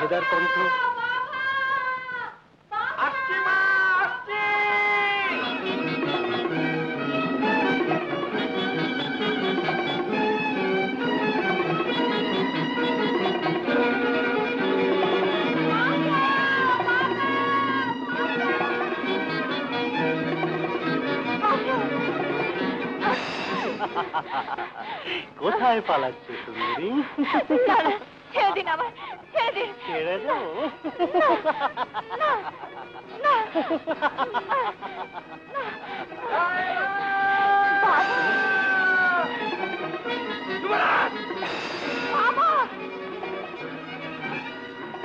জাহেদার কণ্ঠ। আসছি মা, আসছি। কোথায় পালাচ্ছে সুন্দরী? ছেড়ে দিন আমার, ছেড়ে দিন। ছেড়ে দেবো?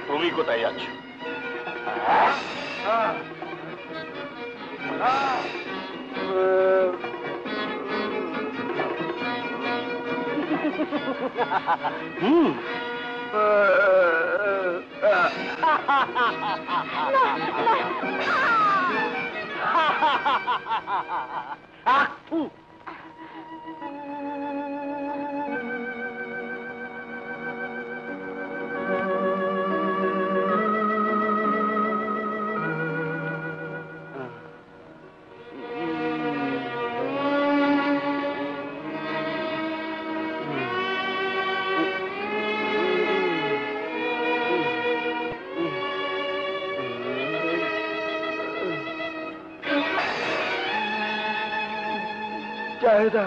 তুমি কোথায় যাচ্ছ? জাহেদা,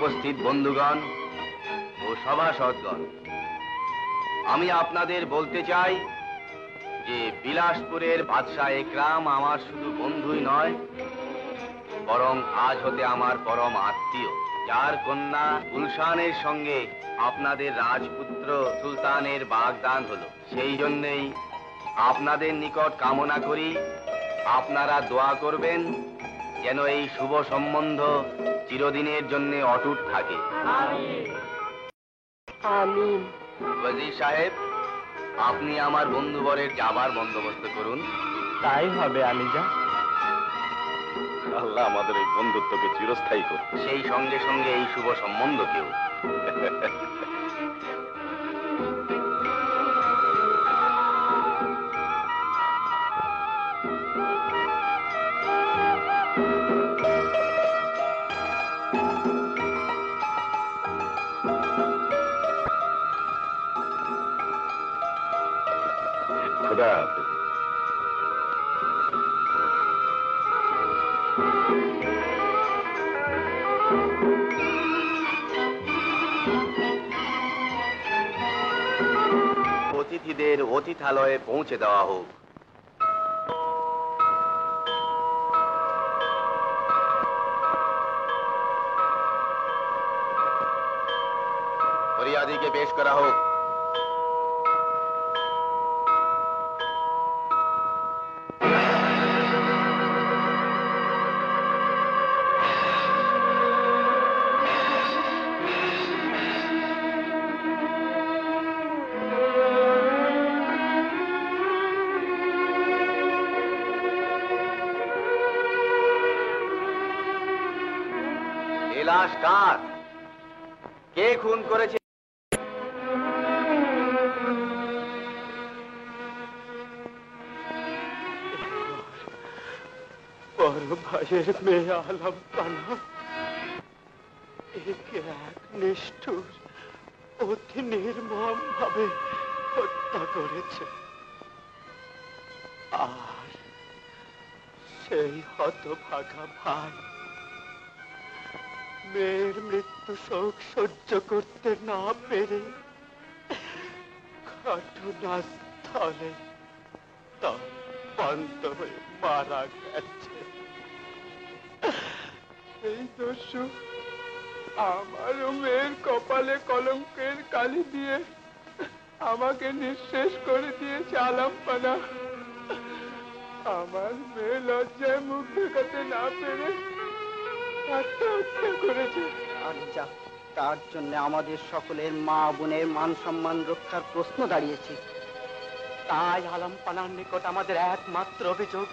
উপস্থিত বন্ধুগণ ও সভাসদগণ, আমি আপনাদের বলতে চাই যে বিলাসপুরের বাদশাহ একরাম আমার শুধু বন্ধুই নয়, বরং আজ হতে আমার পরম আত্মীয়, যার কন্যা গুলশানের সঙ্গে আপনাদের রাজপুত্র সুলতানের বাগদান হলো। সেই জন্যেই আপনাদের নিকট কামনা করি আপনারা দোয়া করবেন যেন এই শুভ সম্বন্ধ চিরদিনের জন্য অটুট থাকে। আমিন। ওয়াজির সাহেব, আপনি আমার বন্ধুবরের যাবার বন্দোবস্ত করুন। তাই হবে আলিজা। আল্লাহ আমাদের এই বন্ধুত্বকে চিরস্থায়ী করুন। সেই সঙ্গে সঙ্গে এই শুভ সম্বন্ধকেও। খোদা হাফেজ। অতিথিদের অতিথালয়ে পৌঁছে দেওয়া হোক। ফরিয়াদিকে পেশ করা হোক। লাশ কার? কে খুন করেছে? বড় ভাইয়ের মেয়ে আলম পানা একে এক নিষ্ঠুর অতি নির্মম ভাবে হত্যা করেছে। আর সেই হতভাগা ভাই মেয়ের মৃত্যু শোক সহ্য করতে না পেরে ঘটনাস্থলে বন্ধ হয়ে মারা গেছে। এই দস্যু আমারও মেয়ের কপালে কলঙ্কের কালি দিয়ে আমাকে নিঃশেষ করে দিয়েছে আলমপানা। আমার মেয়ে লজ্জায় মুখ দেখাতে না পেরে আত্মহত্যা করেছে। আচ্ছা, তার জন্য আমাদের সকলের মা বোনের মান সম্মান রক্ষার প্রশ্ন দাঁড়িয়েছে। তাই আলমপানার নিকট আমাদের একমাত্র অভিযোগ,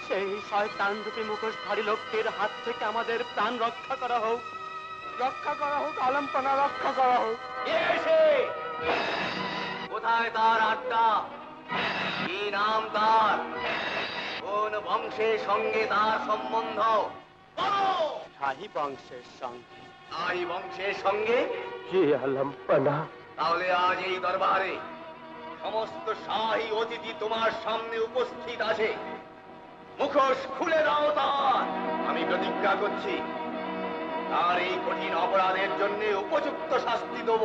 সেই শয়তান রূপী মুখোশধারী লোকটির হাত থেকে আমাদের প্রাণ রক্ষা করা হোক। রক্ষা করা হোক আলমপানা, রক্ষা করা হোক। কোথায় তার আড্ডা? কি নাম তার? কোন বংশের সঙ্গে তার সম্বন্ধ? শাহী বংশের সঙ্গে। শাহী বংশের সঙ্গে? জি আলমপানা। তাহলে আজ এই দরবারে সমস্ত শাহী অতিথি তোমার সামনে উপস্থিত আছে। মুখোশ খুলে দাও তার। আমি প্রতিজ্ঞা করছি তার এই কঠিন অপরাধের জন্য উপযুক্ত শাস্তি দেব।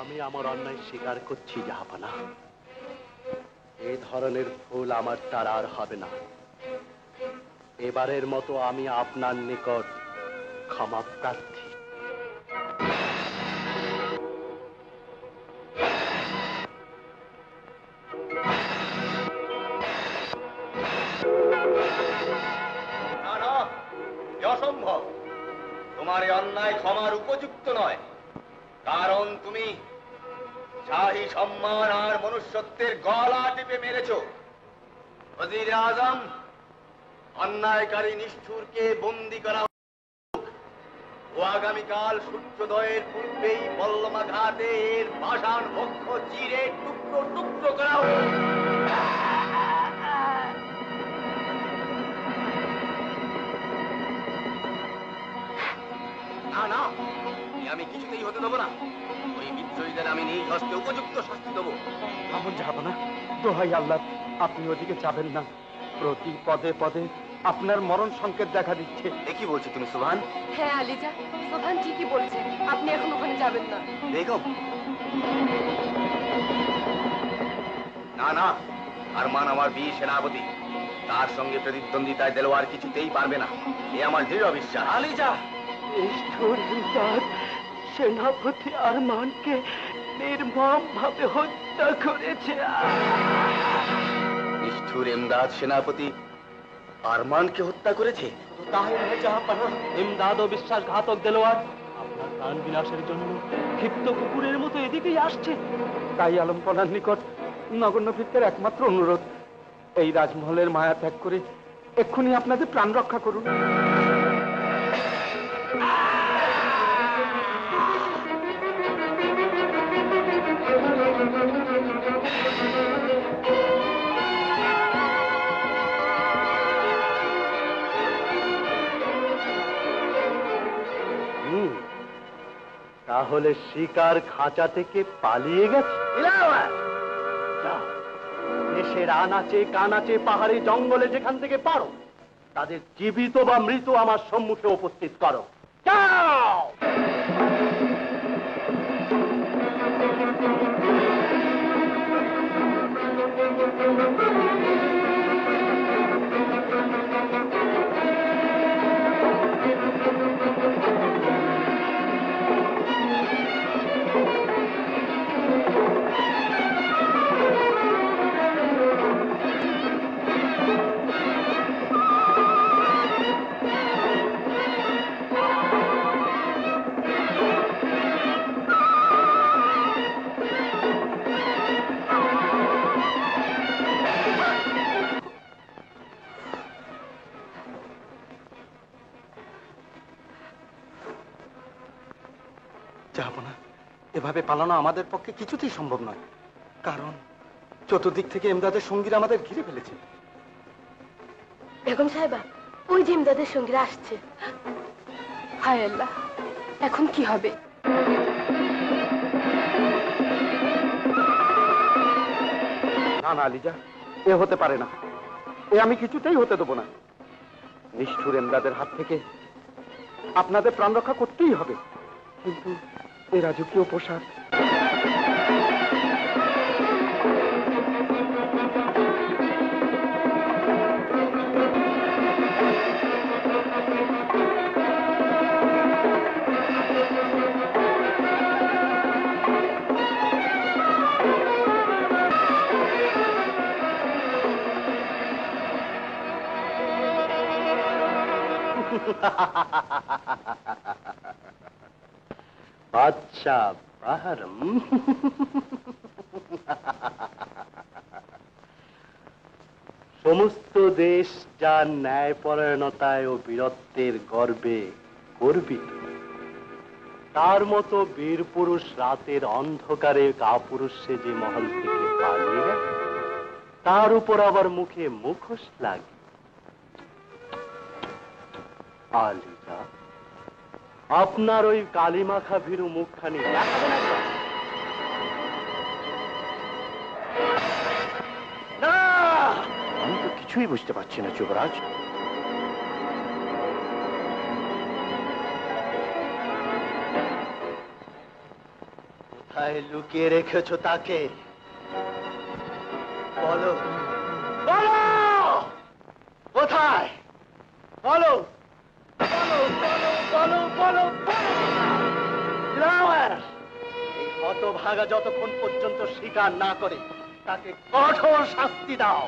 আমি আমার অন্যায় স্বীকার করছি জাহাপানা। এই ধরনের ভুল আমার দ্বারা আর হবে না। এবারের মতো আমি আপনার নিকট ক্ষমা প্রার্থী। না না, অসম্ভব। তোমার এই অন্যায় ক্ষমার উপযুক্ত নয়, কারণ তুমি শাহী সম্মান আর মনুষ্যত্বের গলা টিপে মেরেছ। ওজির আজম, অন্যায়কারী নিষ্ঠুরকে বন্দী করা হোক আগামীকাল সূর্যোদয়ের পূর্বেই বল্লমা ঘাটে এর পাষাণ বক্ষ চিরে টুকরো টুকরো করা হোক। না না, আমি কিছুতেই হতে দেবো না। ওই বিদ্রোহীদের আমি নিজ হস্তে উপযুক্ত শাস্তি দেবো। এমন যাব না, দোহাই আল্লাহ, আপনি ওদিকে যাবেন না। প্রতি পদে পদে আপনার মরণ সংকেত দেখা দিচ্ছে। এ কি বলছো তুমি সুবহান? হ্যাঁ আলিজা, সোভান ঠিকই বলছে, আপনি এখন ওখানে যাবেন না। বেগম, না না, আরমান আমার বীর সেনাপতি, তার সঙ্গে প্রতিদ্বন্দ্বিতায় দেলোয়ার কিছুতেই পারবে না, এ আমার দৃঢ় বিশ্বাস। আলিজা, নিষ্ঠুর ইমদাদ সেনাপতি আরমানকে নির্মম ভাবে হত্যা করেছে। নিষ্ঠুর ইমদাদ সেনাপতি আরমানকে হত্যা করেছে? তাই নয় জাহাপানা, ইমদাদ ও বিশ্বাসঘাতক দেলোয়ার আপনার প্রাণ বিনাশের জন্য ক্ষিপ্ত কুকুরের মতো এদিকেই আসছে। তাই আলমপনার নিকট নগণ্য ভৃত্যের একমাত্র অনুরোধ, এই রাজমহলের মায়া ত্যাগ করে এক্ষুনি আপনাদের প্রাণ রক্ষা করুন। তাহলে শিকার খাঁচা থেকে পালিয়ে গেছে। যাও, দেশের আনাচে কানাচে পাহাড়ি জঙ্গলে যেখান থেকে পারো তাদের জীবিত বা মৃত আমার সম্মুখে উপস্থিত করো। যাও। জাহাপনা, এভাবে পালানো আমাদের পক্ষে কিছুতেই সম্ভব নয়, কারণ চতুর্দিক থেকে ইমদাদের সঙ্গীরা আমাদের ঘিরে ফেলেছে। বেগম সাহেবা, ওই যে ইমদাদের সঙ্গীরা আসছে। হায় আল্লাহ, এখন কি হবে? না না আলিজা, এ হতে পারে না, এ আমি কিছুতেই হতে দেবো না। নিষ্ঠুর ইমদাদের হাত থেকে আপনাদের প্রাণ রক্ষা করতেই হবে, কিন্তু এই রাজকীয় পোশাক। বাদশা বাহারম, সমস্ত দেশ যার ন্যায়পরায়ণতায় ও বীরত্বের গর্বে গর্বিত, তার মতো বীর পুরুষ রাতের অন্ধকারে কাপুরুষ সেজে মহল থেকে পালিয়ে গেছে, তার উপর আবার মুখে মুখোশ লাগে। আলিজা, আপনার ওই কালিমাখা ভীরু মুখখানি দেখাবেন একবার? না, আমি তো কিছুই বুঝতে পারছি না যুবরাজ। কোথায় লুকিয়ে রেখেছো তাকে? বলো বলো, কোথায়? বলো বলো বলো বলো বলো বলো। এই হতভাগা যতক্ষণ পর্যন্ত স্বীকার না করে তাকে কঠোর শাস্তি দাও।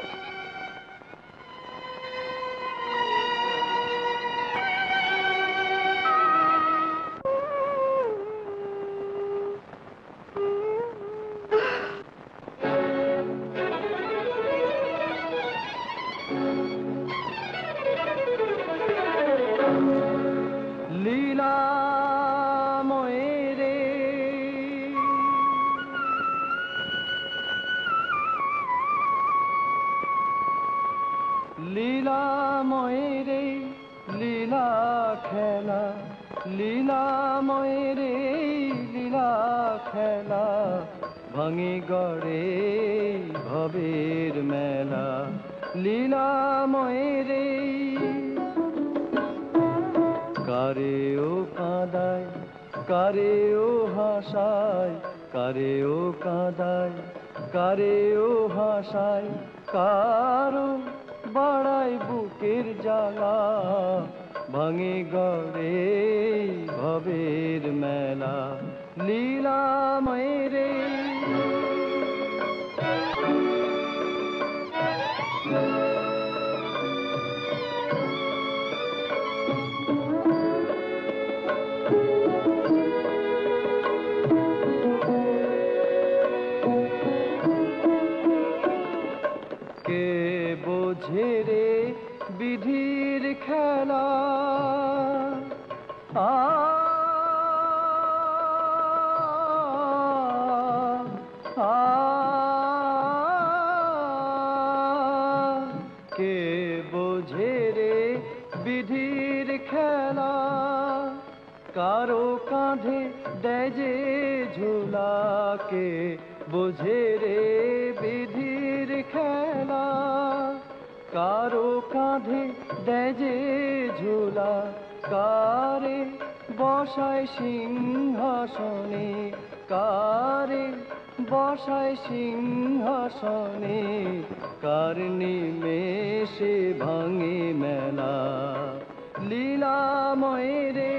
লীলা লীলাময় রে লীলা খেলা, লীলাময় রে লীলা খেলা, ভাঙে গড়ে ভবের মেলা, লীলাময় রে। কারে ও কাঁদায়, কারে ও হাসায়, কারে ও কাঁদায়, কারে ও হাসায়, কারো বাড়ায় বুকের জ্বালা, ভাঙে গড়ে ভবের মেলা, লীলাময় রে। কে বোঝে রে বিধির খেলা, কে বোঝে রে বিধির খেলা, কারো কাঁধে দেয় যে ঝুলা, কে বোঝে রে বিধির খেলা, কারো কাঁধে দেয় যে ঝুলা, কারে বসায় সিংহাসনে, কারে বসায় সিংহাসনে, কার নিমেষে ভাঙে মেলা, লীলাময় রে।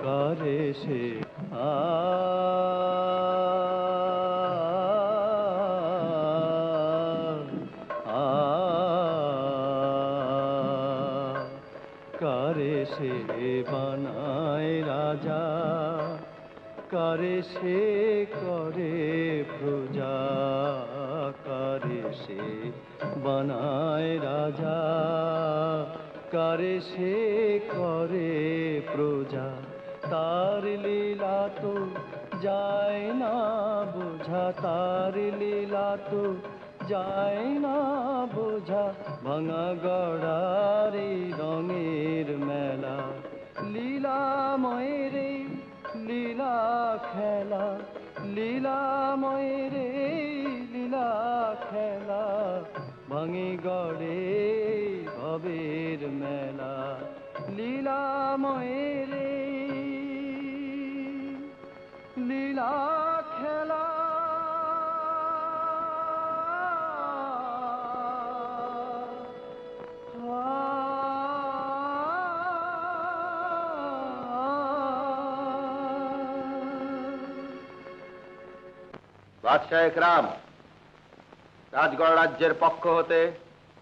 কারে সে কারে সে বানায় রাজা, কারে সে করে প্রজা, কারে সে বানায় রাজা, কারে সে করে প্রজা, তার লীলা তো যায় না বোঝা, তার লীলা তো যায় না বোঝা, ভাঙা গড়ার এই রঙের মেলা, লীলাময় রে লীলা খেলা, লীলাময় রে লীলা খেলা, ভাঙে গড়ে ভবের মেলা, লীলাময় রে লীলা খেলা। বাদশাহ একরাম, রাজগড় রাজ্যের পক্ষ হতে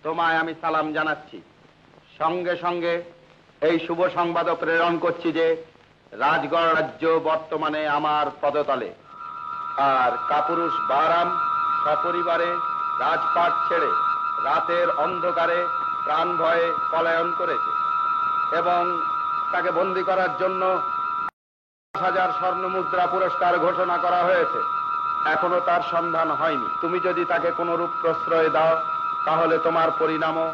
তোমায় আমি সালাম জানাচ্ছি। সঙ্গে সঙ্গে এই শুভ সংবাদ প্রেরণ করছি যে রাজগড় রাজ্য বর্তমানে আমার পদতলে, আর কাপুরুষ বারাম সপরিবারে রাজপাট ছেড়ে রাতের অন্ধকারে প্রাণ ভয়ে পলায়ন করেছে এবং তাকে বন্দী করার জন্য 10,000 স্বর্ণ মুদ্রা পুরস্কার ঘোষণা করা হয়েছে। এখনো তার সন্ধান হয়নি। তুমি যদি তাকে কোন রূপ প্রশ্রয় দাও তাহলে তোমার পরিণামও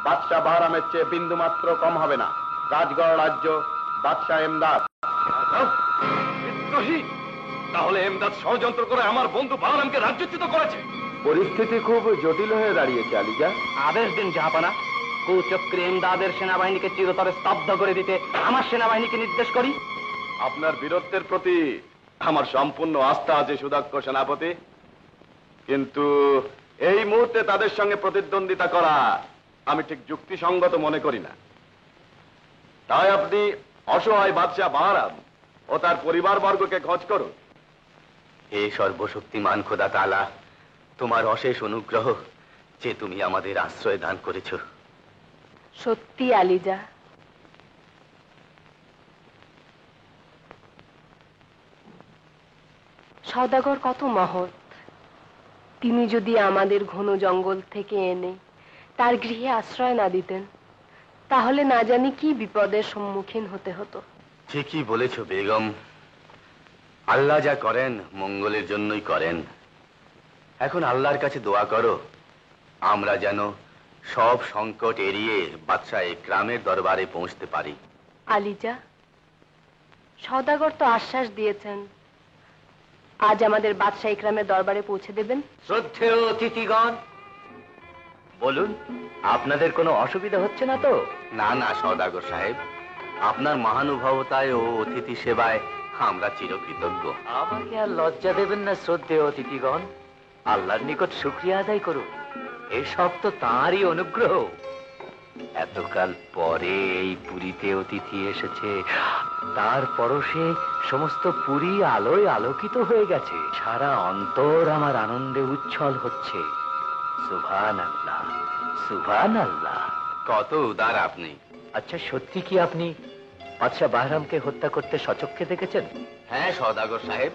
বাদশাহ বাহরামের চেয়ে বিন্দুমাত্র কম হবে না। রাজগড় রাজ্য বাদশাহ এমদাদ। বিদ্রোহী! তাহলে এমদাদ ষড়যন্ত্র করে আমার বন্ধু বাহরামকে রাজ্যচ্যুত করেছে। পরিস্থিতি খুব জটিল হয়ে দাঁড়িয়েছে আলিজা। আদেশ দিন জাহাপানা, কুচক্রী এমদাদের সেনাবাহিনীকে চিরতরে স্তব্ধ করে দিতে আমার সেনাবাহিনীকে নির্দেশ করি। আপনার বীরত্বের প্রতি আমার সম্পূর্ণ আস্থা আছে সুদক্ষ সেনাপতি, কিন্তু এই মুহূর্তে তাদের সঙ্গে প্রতিদ্বন্দ্বিতা করা আমি ঠিক যুক্তিসঙ্গত মনে করি না। তাই আপনি অসহায় বাদশাহ বাহরাম ও তার পরিবারবর্গকে খোঁজ করুন। হে সর্বশক্তিমান খোদা তাআলা, তোমার অশেষ অনুগ্রহ যে তুমি আমাদের আশ্রয় দান করেছ। সত্যি আলিজা, সওদাগর কত মহৎ, তিনি যদি আমাদের ঘন জঙ্গল থেকে এনে তার গৃহে আশ্রয় না দিতেন, তাহলে না জানি কি বিপদের সম্মুখীন হতে হতো। ঠিকই বলেছ বেগম। আল্লাহ যা করেন মঙ্গলের জন্যই করেন। এখন আল্লাহর কাছে দোয়া করো আমরা যেন সব সংকট এড়িয়ে বাদশাহ ইকরামের দরবারে পৌঁছতে পারি। আলিজা, সওদাগর তো আশ্বাস দিয়েছেন আজ আমাদের বাদশাহ ইকরামের দরবারে পৌঁছে দেবেন। শ্রদ্ধেয় অতিথিগণ, বলুন, আপনাদের কোনো অসুবিধা হচ্ছে না তো? না না সওদাগর সাহেব, আপনার মহানুভবতায় ও অতিথি সেবায় আমরা চিরকৃতজ্ঞ। আমাকে আর লজ্জা দেবেন না শ্রদ্ধেয় অতিথিগণ। আল্লাহর নিকট শুকরিয়া আদায় করুন, এসব তো তাঁরই অনুগ্রহ। এতকাল পরে এই পুরীতে অতিথি এসেছে, তার পরশে সমস্ত পুরী আলোয় আলোকিত হয়ে গেছে। সারা অন্তর আমার আনন্দে উচ্ছল হচ্ছে। সুবহানাল্লাহ, সুবহানাল্লাহ। কত উদার আপনি। আচ্ছা, সত্যি কি আপনি বাদশাহ বাহরামকে হত্যা করতে সচক্ষে দেখেছেন? হ্যাঁ সওদাগর সাহেব,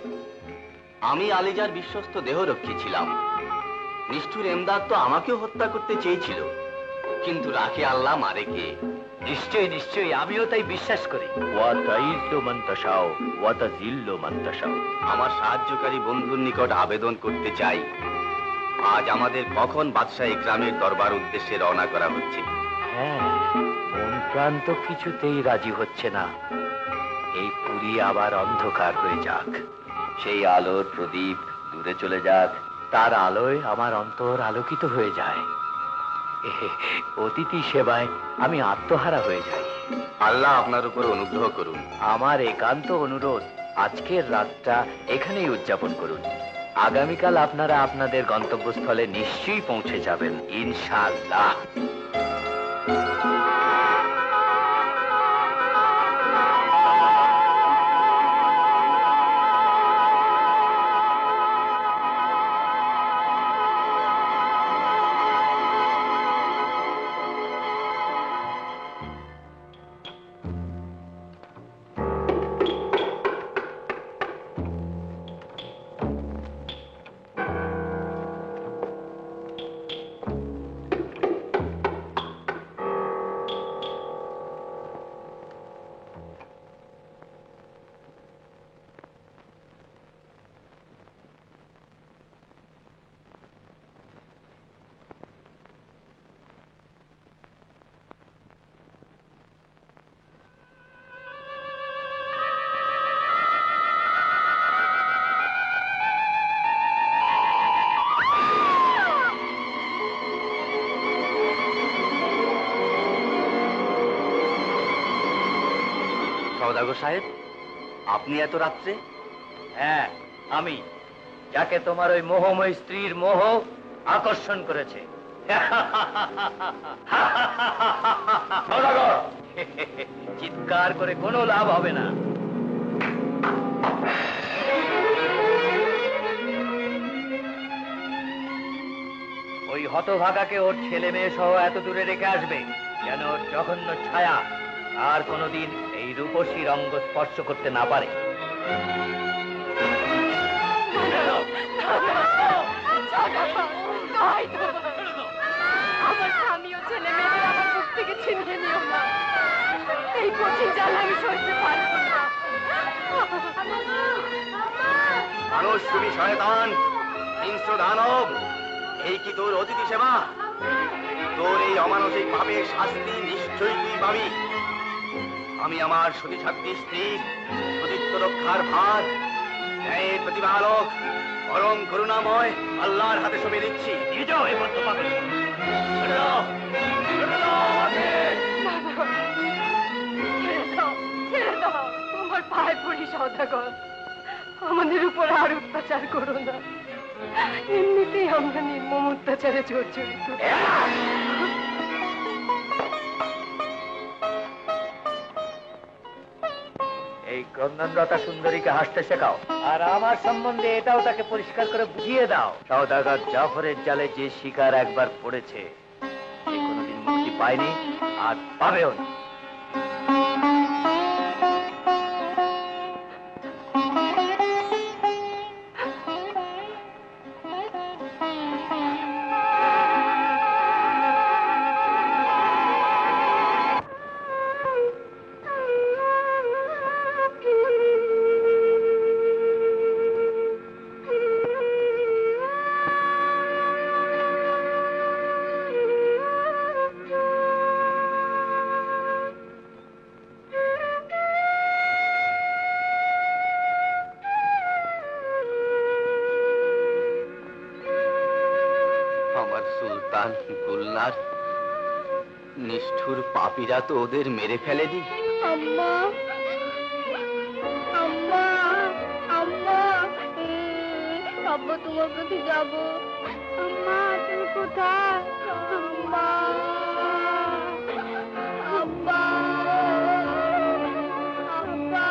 আমি আলিজার বিশ্বস্ত দেহরক্ষী ছিলাম। নিষ্ঠুর এমদাদ তো আমাকেও হত্যা করতে চেয়েছিল, কিন্তু রাখে আল্লাহ মারে কে। নিশ্চয়ই নিশ্চয়ই, আমিও তাই বিশ্বাস করি। আমার সাহায্যকারী বন্ধুর নিকট আবেদন করতে চাই, আজ আমাদের কখন বাদশাহ ইকরামের দরবার উদ্দেশ্যে রওনা করা হচ্ছে? হ্যাঁ, মন প্রাণ তো কিছুতেই রাজি হচ্ছে না। এই পুরী আবার অন্ধকার হয়ে যাক, সেই আলোর প্রদীপ দূরে চলে যাক, তার আলোয় আমার অন্তর আলোকিত হয়ে যায়। অতিথি সেবায় আমি আত্মহারা হয়ে যাই। আল্লাহ আপনার উপর অনুগ্রহ করুন। আমার একান্ত অনুরোধ, আজকের রাতটা এখানেই উদযাপন করুন। আগামীকাল আপনারা আপনাদের গন্তব্যস্থলে নিশ্চয়ই পৌঁছে যাবেন ইনশাআল্লাহ। সওদাগর সাহেব, আপনি এত রাত্রে? হ্যাঁ, আমি, যাকে তোমার ওই মোহময় স্ত্রীর মোহ আকর্ষণ করেছে। চিৎকার করে কোনো লাভ হবে না। ওই হতভাগাকে ওর ছেলে মেয়ে সহ এত দূরে রেখে আসবে যেন ওর জঘন্য ছায়া আর কোনোদিন এই রূপসীর অঙ্গ স্পর্শ করতে না পারে। আমার স্বামী ও ছেলে মেয়েদের আমার বুক থেকে ছিনিয়ে নিও না। এই কঠিন জ্বালা আমি সইতে পারবো না। মানুষ তুমি শয়তান, হিংস্র দানব, এই কি তোর অতিথি সেবা? তোর এই অমানসিক পাপের শাস্তি নিশ্চয়ই তুই পাবি। আমি আমার সতীসাধ্যী স্ত্রীর সতীত্ব রক্ষার ভার ন্যায়ের প্রতিপালক পরম করুণাময় আল্লাহর হাতে সঁপে দিচ্ছি। তোমার পায়ে পড়ি সওদাগর, আমাদের উপর আর অত্যাচার করো না। এমনিতেই আমরা নির্মম অত্যাচারে জর্জরিত। এই ক্রন্দনরতা সুন্দরীকে হাসতে শেখাও, আর আমার সম্বন্ধে এটাও তাকে পরিষ্কার করে বুঝিয়ে দাও। সওদাগর জাফরের জালে যে শিকার একবার পড়েছে সে কোনোদিন মুক্তি পায়নি আর পাবেও না। সুলতান গুলনার নিষ্ঠুর পাপীরা তো ওদের মেরে ফেলেনি। আম্মা, আম্মা, আম্মা, আব্বা তোমার কাছে যাবো। আম্মা তুমি কোথায়? আম্মা, আব্বা, আব্বা,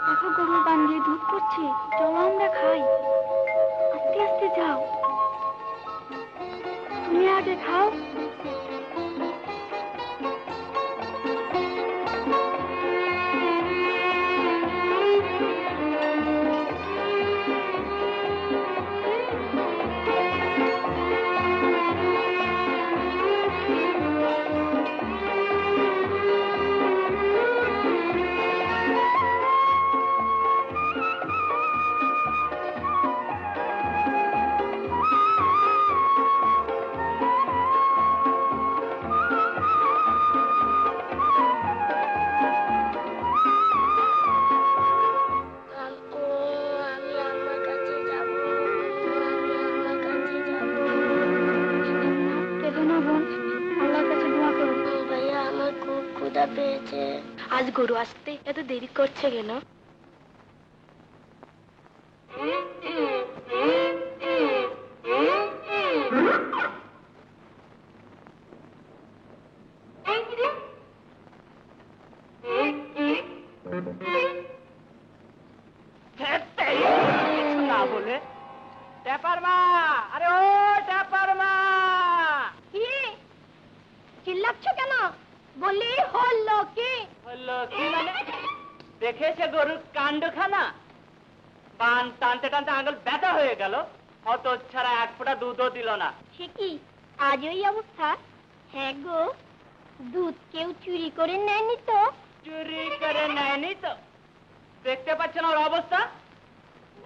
দেখো গরুর বান দিয়ে দুধ পড়ছে, চলো আমরা খাই। আস্তে আস্তে যাও, তুমি আগে খাও। আজ গরু আসতে এত দেরি করছে কেন? না বলে ট্যাপার মা, আরে ও ট্যাপার মা, কি চিল্লাচ্ছ কেন? বলি হলো কি? হলো কি মানে? দেখেছে গরুর কাণ্ডখানা? বান টানতে টানতে আঙুল ব্যথা হয়ে গেল, হত ছাড়া এক ফোঁটা দুধও দিল না। সে কি আজ ওই অবস্থা? হ্যাঁ গো, দুধ কেউ চুরি করে নেয়নি তো? চুরি করে নেয়নি তো? দেখতে পাচ্ছেন ওর অবস্থা?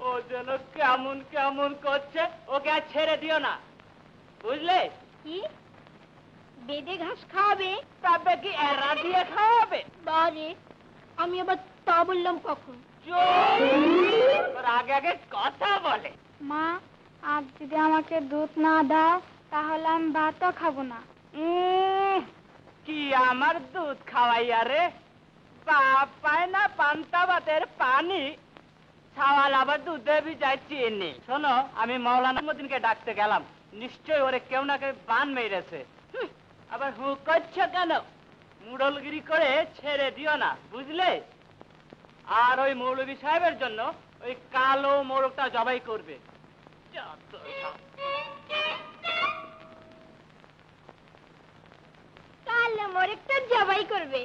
ও যেন কেমন কেমন করছে, ওকে আর ছেড়ে দিও না, বুঝলে? কি বেদে ঘাস খাওয়াবে? তবে কি এরা দিয়ে খাওয়াবে? বারে, আমি আবার তা বললাম কখন? ওর আগে আগে কথা বলে। মা, আজ যদি আমাকে দুধ না দাও তাহলে আমি ভাতও খাবো না। কি আমার দুধ খাওয়াইয়া রে? বাপ পায় না পান্তা ভাতের পানি, ছাওয়াল আবার দুধে ভিজায় চিনি। শোনো, আমি মাওলানা মদিনকে ডাকতে গেলাম, নিশ্চয়ই ওরে কেউ না কেউ বান মেরেছে। আবার হু করছো কেন? মুড়লগিরি করে ছেড়ে দিও না, বুঝলে? আর ওই মৌলভী সাহেবের জন্য ওই কালো মোরগটা জবাই করবে। কালো মোরগটা জবাই করবে?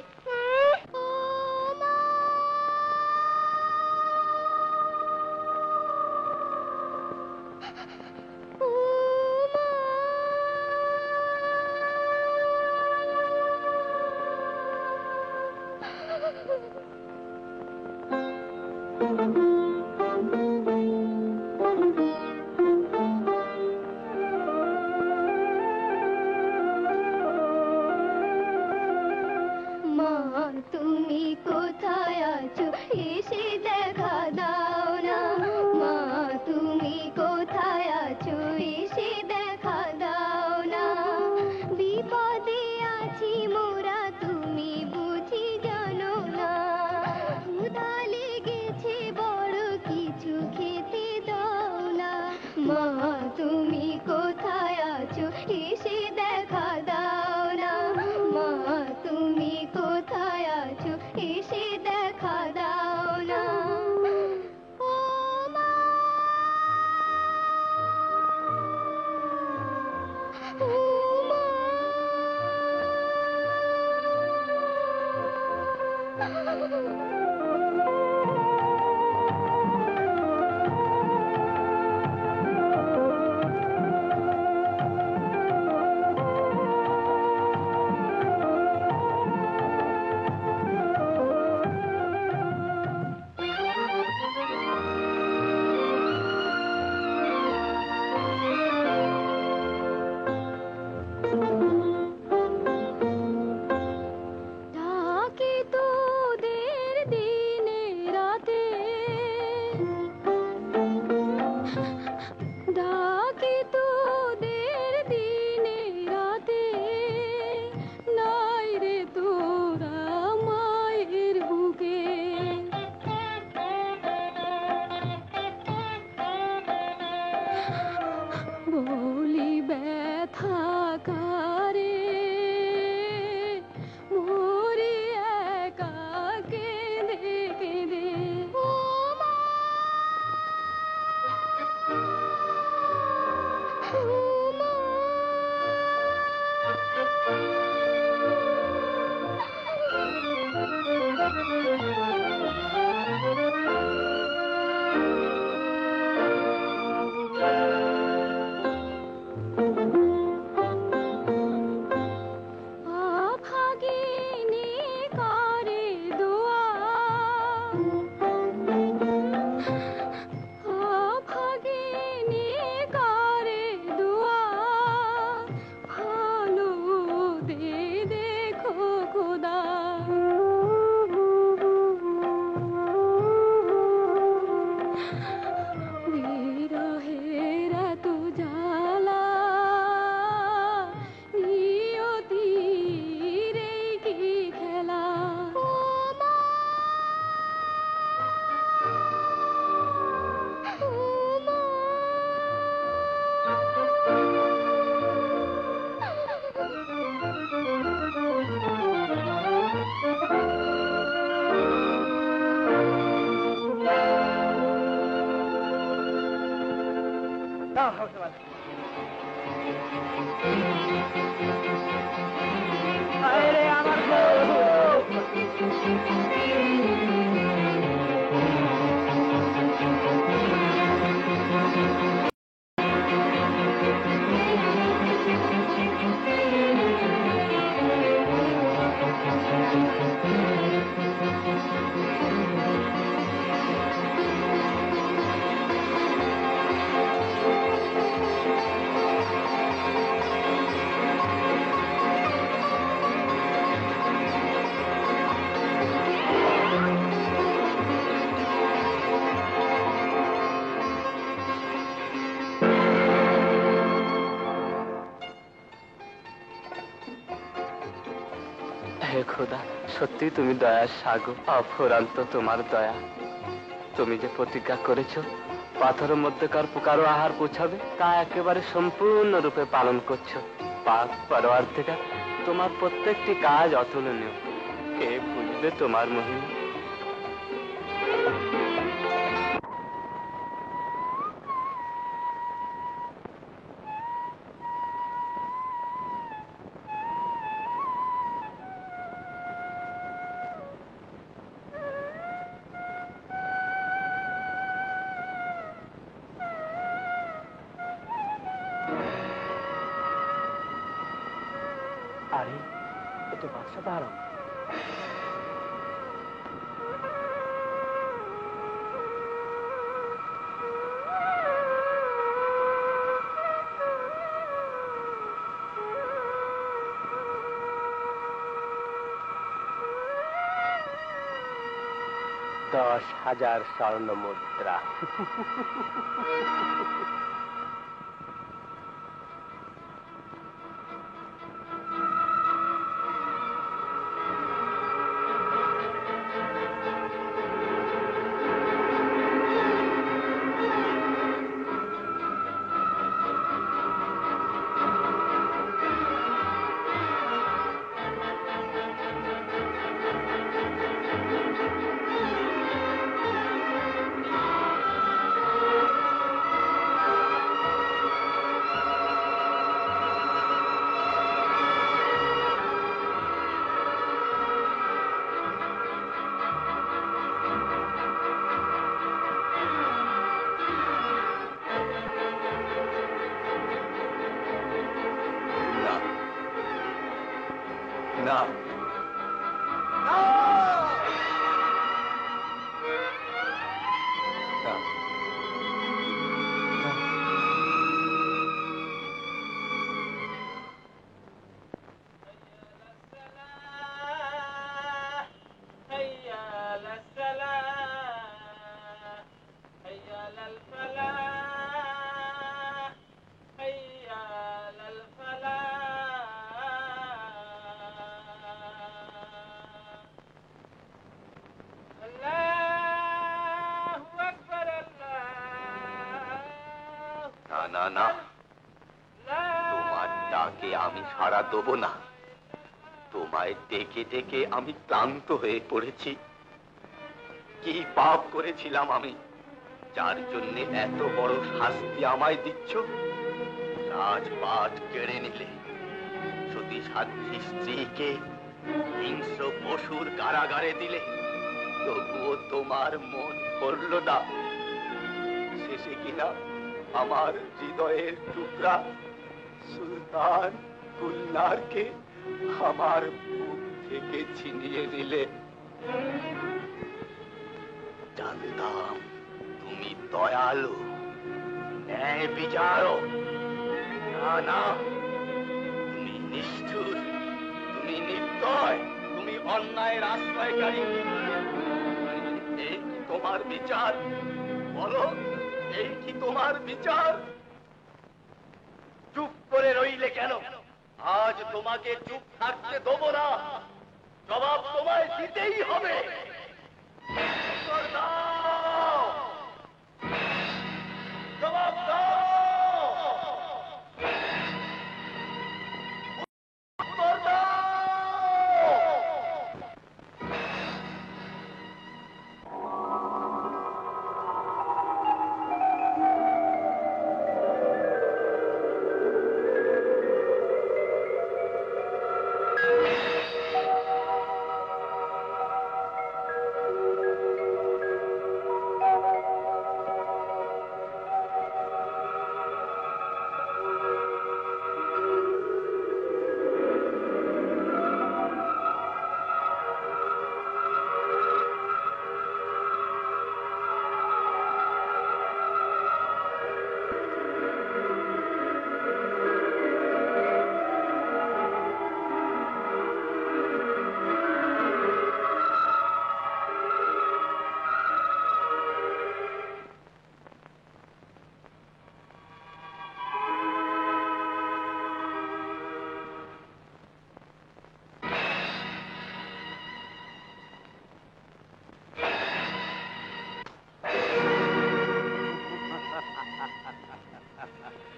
তুমি কোথায় আছো? এসে দেখা দাও না। মা তুমি কোথায় আছো? এসে দেখা দাও না। বিপদে আছি মোরা, তুমি বুঝি জানো না। ক্ষুধা লেগেছে বড়, কিছু খেতে দাও না। মা তুমি কোথায় আছো? এসে দেখা দাও না। মা তুমি কোথায় আছো? এসে দেখা দাও না। ও মা, বিরহের এত জ্বালা নিয়তির এই কি খেলা। হে খোদা, সত্যি তুমি দয়ার সাগর, অফুরন্ত তোমার দয়া। তুমি যে প্রতিজ্ঞা করেছো পাথরের মধ্যেকার কারো আহার পৌঁছাবে, তা একেবারে সম্পূর্ণরূপে পালন করছো। পাক পরওয়ারদিগার, তোমার প্রত্যেকটি কাজ অতুলনীয়। কে বুঝবে তোমার মহিমা? আরে এ তো বাদশা পাহারা। 10,000 স্বর্ণ মুদ্রা। না, না, না, তোমার ডাকে আমি সাড়া দেব না। তোমায় ডেকে ডেকে আমি ক্লান্ত হয়ে পড়েছি। কি পাপ করেছিলাম আমি, যার জন্য এত বড় শাস্তি আমায় দিচ্ছ? রাজপাট কেড়ে নিলে, সতী সাধ্বী স্ত্রীকে হিংস্র পশুর কারাগারে দিলে, তবুও তোমার মন ভরল না। শেষে কিনা আমার হৃদয়ের টুকরা সুলতান গুলনারকে আমার বুক থেকে ছিনিয়ে নিলে। জানতাম তুমি দয়ালু, ন্যায় বিচারক। না না, তুমি নিষ্ঠুর, তুমি নির্দয়, তুমি অন্যায়ের আশ্রয়কারী। এই কি তোমার বিচার? বলো, এই কি তোমার বিচার? চুপ করে রইলে কেন? আজ তোমাকে চুপ থাকতে দেবো না, জবাব তোমায় দিতেই হবে। উত্তর দাও, জবাব দাও, উত্তর দাও।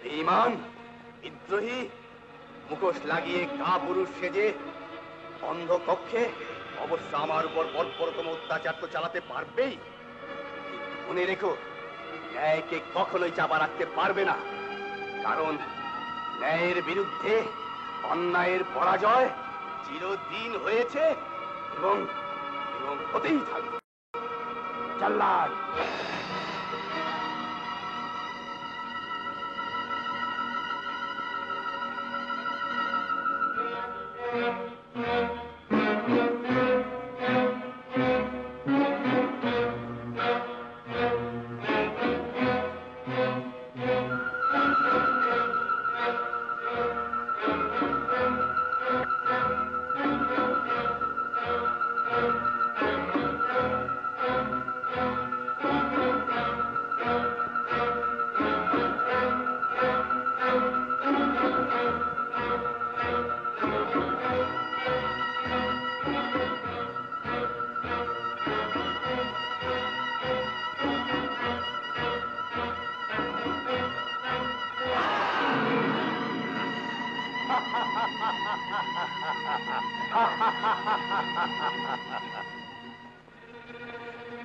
বেঈমান, বিদ্রোহী, মুখোশ লাগিয়ে কাপুরুষ সেজে অন্ধ কক্ষে অবশ্য আমার উপর বর্বরতম অত্যাচার তো চালাতে পারবেই, কিন্তু মনে রেখো, ন্যায়কে কখনোই চাপা রাখতে পারবে না। কারণ ন্যায়ের বিরুদ্ধে অন্যায়ের পরাজয় চিরদিন হয়েছে এবং হতেই থাকবে। জাল্লাদ,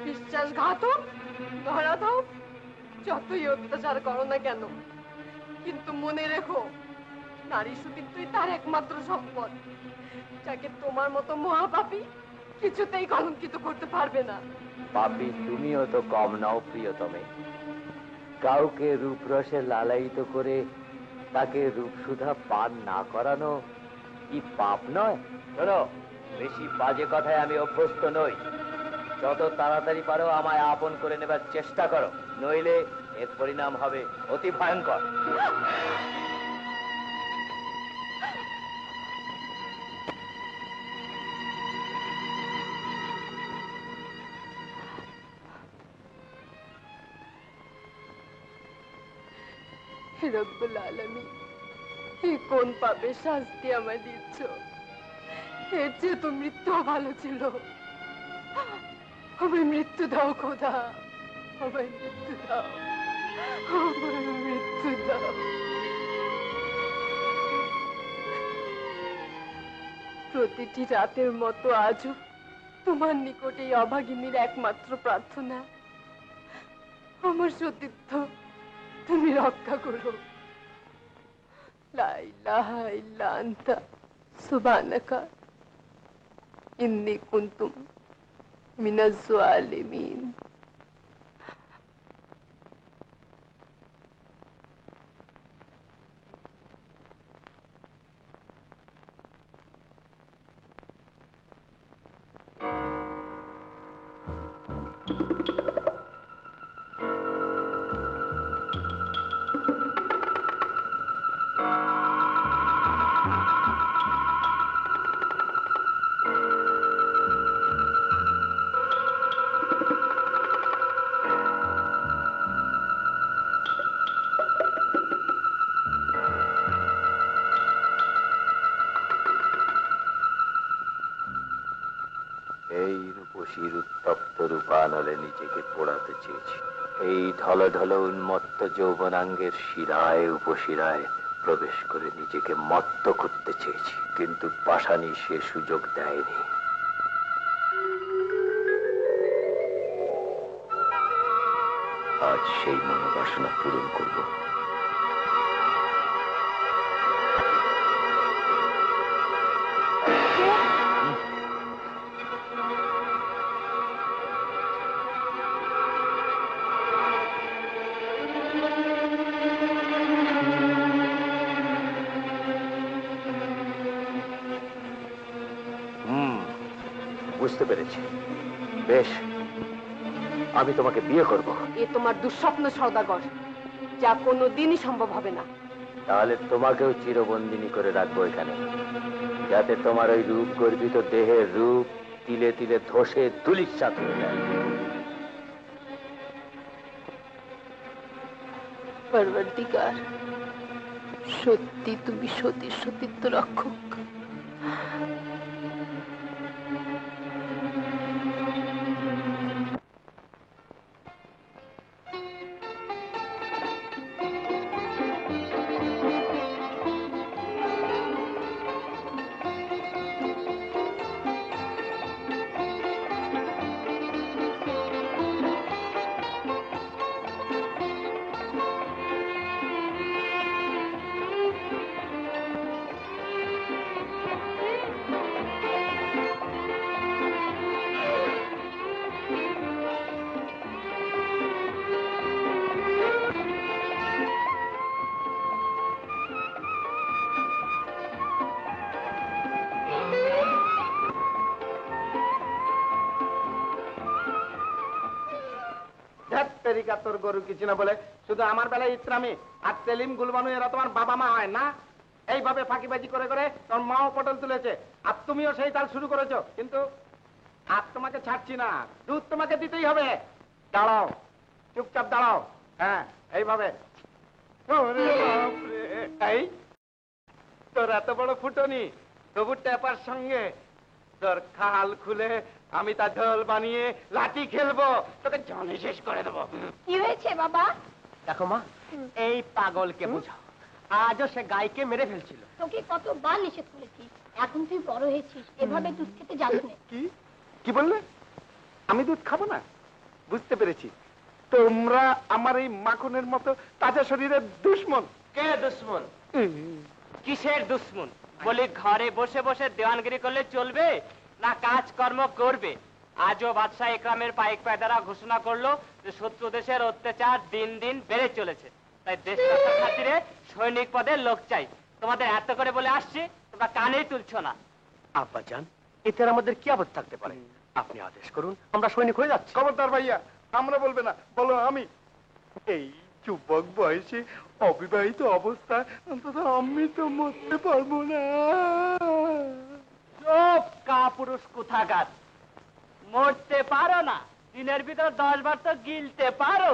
বিশ্বাসঘাতক, ধরা দাও, যতই অত্যাচার করো না কেন, কিন্তু মনে রেখো, নারী সতীত্বই তার একমাত্র সম্পদ, যাকে তোমার মতো মহাপাপী কিছুতেই কলঙ্কিত করতে পারবে না। পাপী তুমিও তো কম নাও প্রিয়তমে। কাউকে রূপরসে লালায়িত করে তাকে রূপসুধা পান না করানো কি পাপ নয়? শোনো, বেশি বাজে কথায় আমি অভ্যস্ত নই। যত তাড়াতাড়ি পারো আমায় আপন করে নেবার চেষ্টা করো, নইলে এর পরিণাম হবে অতি ভয়ঙ্কর। রব্বুল আলামিন, এই কোন পাপের শাস্তি আমায় দিচ্ছ? এর চেয়ে তো মৃত্যু ভালো ছিল। আমায় মৃত্যু দাও খোদা, আমায় মৃত্যু দাও, আমায় মৃত্যু দাও। প্রতিটি রাতের মতো আজও তোমার নিকটে এই অভাগিনীর একমাত্র প্রার্থনা, আমার সতীত্ব তুমি রক্ষা করো। লা ইলাহা ইল্লা আনতা সুবহানাকা ইন্নী কুনতু মিনাজ জালিমিন। রূপানলে নিজেকে পোড়াতে চেয়েছি। এই ঢলঢল উন্মত্ত যৌবনাঙ্গের শিরায় উপশিরায় প্রবেশ করে নিজেকে মত্ত করতে চেয়েছি, কিন্তু পাষাণী সে সুযোগ দেয়নি। আজ সেই মনোবাসনা পূরণ করব। বুঝতে পেরেছি। বেশ, আমি তোমাকে বিয়ে করব। এ তোমার দুঃস্বপ্ন সওদাগর, যা কোনোদিনই সম্ভব হবে না। তাহলে তোমাকেও চিরবন্দিনী করে রাখবো এখানে, যাতে তোমার ওই রূপ গর্বিত দেহের রূপ তিলে তিলে ধসে ধূলিসাৎ হয়ে যায়। পরবর্তীকার, সত্যি তুমি সতীর সতীত্ব রক্ষক। তোর গরু কিছু না বলে শুধু আমার বেলায় ইসলামী আর সেলিম গুলবানু এরা তোমার বাবা মা হয় না? এইভাবে ফাঁকিবাজি করে করে তোর মাও পটল তুলেছে, আর তুমিও সেই তাল শুরু করেছো। কিন্তু আর তোমাকে ছাড়ছি না, দুধ তোমাকে দিতেই হবে। দাঁড়াও, চুপচাপ দাঁড়াও। হ্যাঁ, এইভাবে। এই তোর এত বড় ফুটনি, তবু টেপার সঙ্গে তোর খাল খুলে আমি তা ঢোল বানিয়ে লাঠি খেলবো, তোকে জনে শেষ করে দেবো। কি হয়েছে বাবা? দেখো মা, এই পাগলকে বুঝাও, আজও সে গাইকে মেরে ফেলছিল। তোকে কতবার নিষেধ করেছি, এখন তুই বড় হয়েছিস, এভাবে দুধ খেতে যাস না। কি কি বললে? আমি দুধ খাবো না? বুঝতে পেরেছি, তোমরা আমার এই মাখনের মতো তাজা শরীরের দুশ্মন। কে দুশ্মন? কিসের দুশ্মন? বলি ঘরে বসে বসে দেওয়ানগিরি করলে চলবে না কাজকর্ম করবে? আজও বাদশাহ ইকরামের পাইক পায়দারা ঘোষণা করলো যে শত্রু দেশের অত্যাচার দিন দিন বেড়ে চলেছে, তাই দেশ রক্ষার খাতিরে সৈনিক পদের লোক চাই। তোমাদের এত করে বলে আসছি, তোমরা কানেই তুলছো না। আব্বাজান, এতে আমাদের কি আপত্তি থাকতে পারে? আপনি আদেশ করুন, আমরা সৈনিক হয়ে যাচ্ছি। খবরদার ভাইয়া, আমরা বলবে না, বলো আমি। এই যুবক বয়সে অবিবাহিত অবস্থায় অন্তত আমি তো মরতে পারবো না। সব কাপুরুষ কোথাকার, মরতে পারো না? দিনের ভিতর 10 বার তো গিলতে পারো।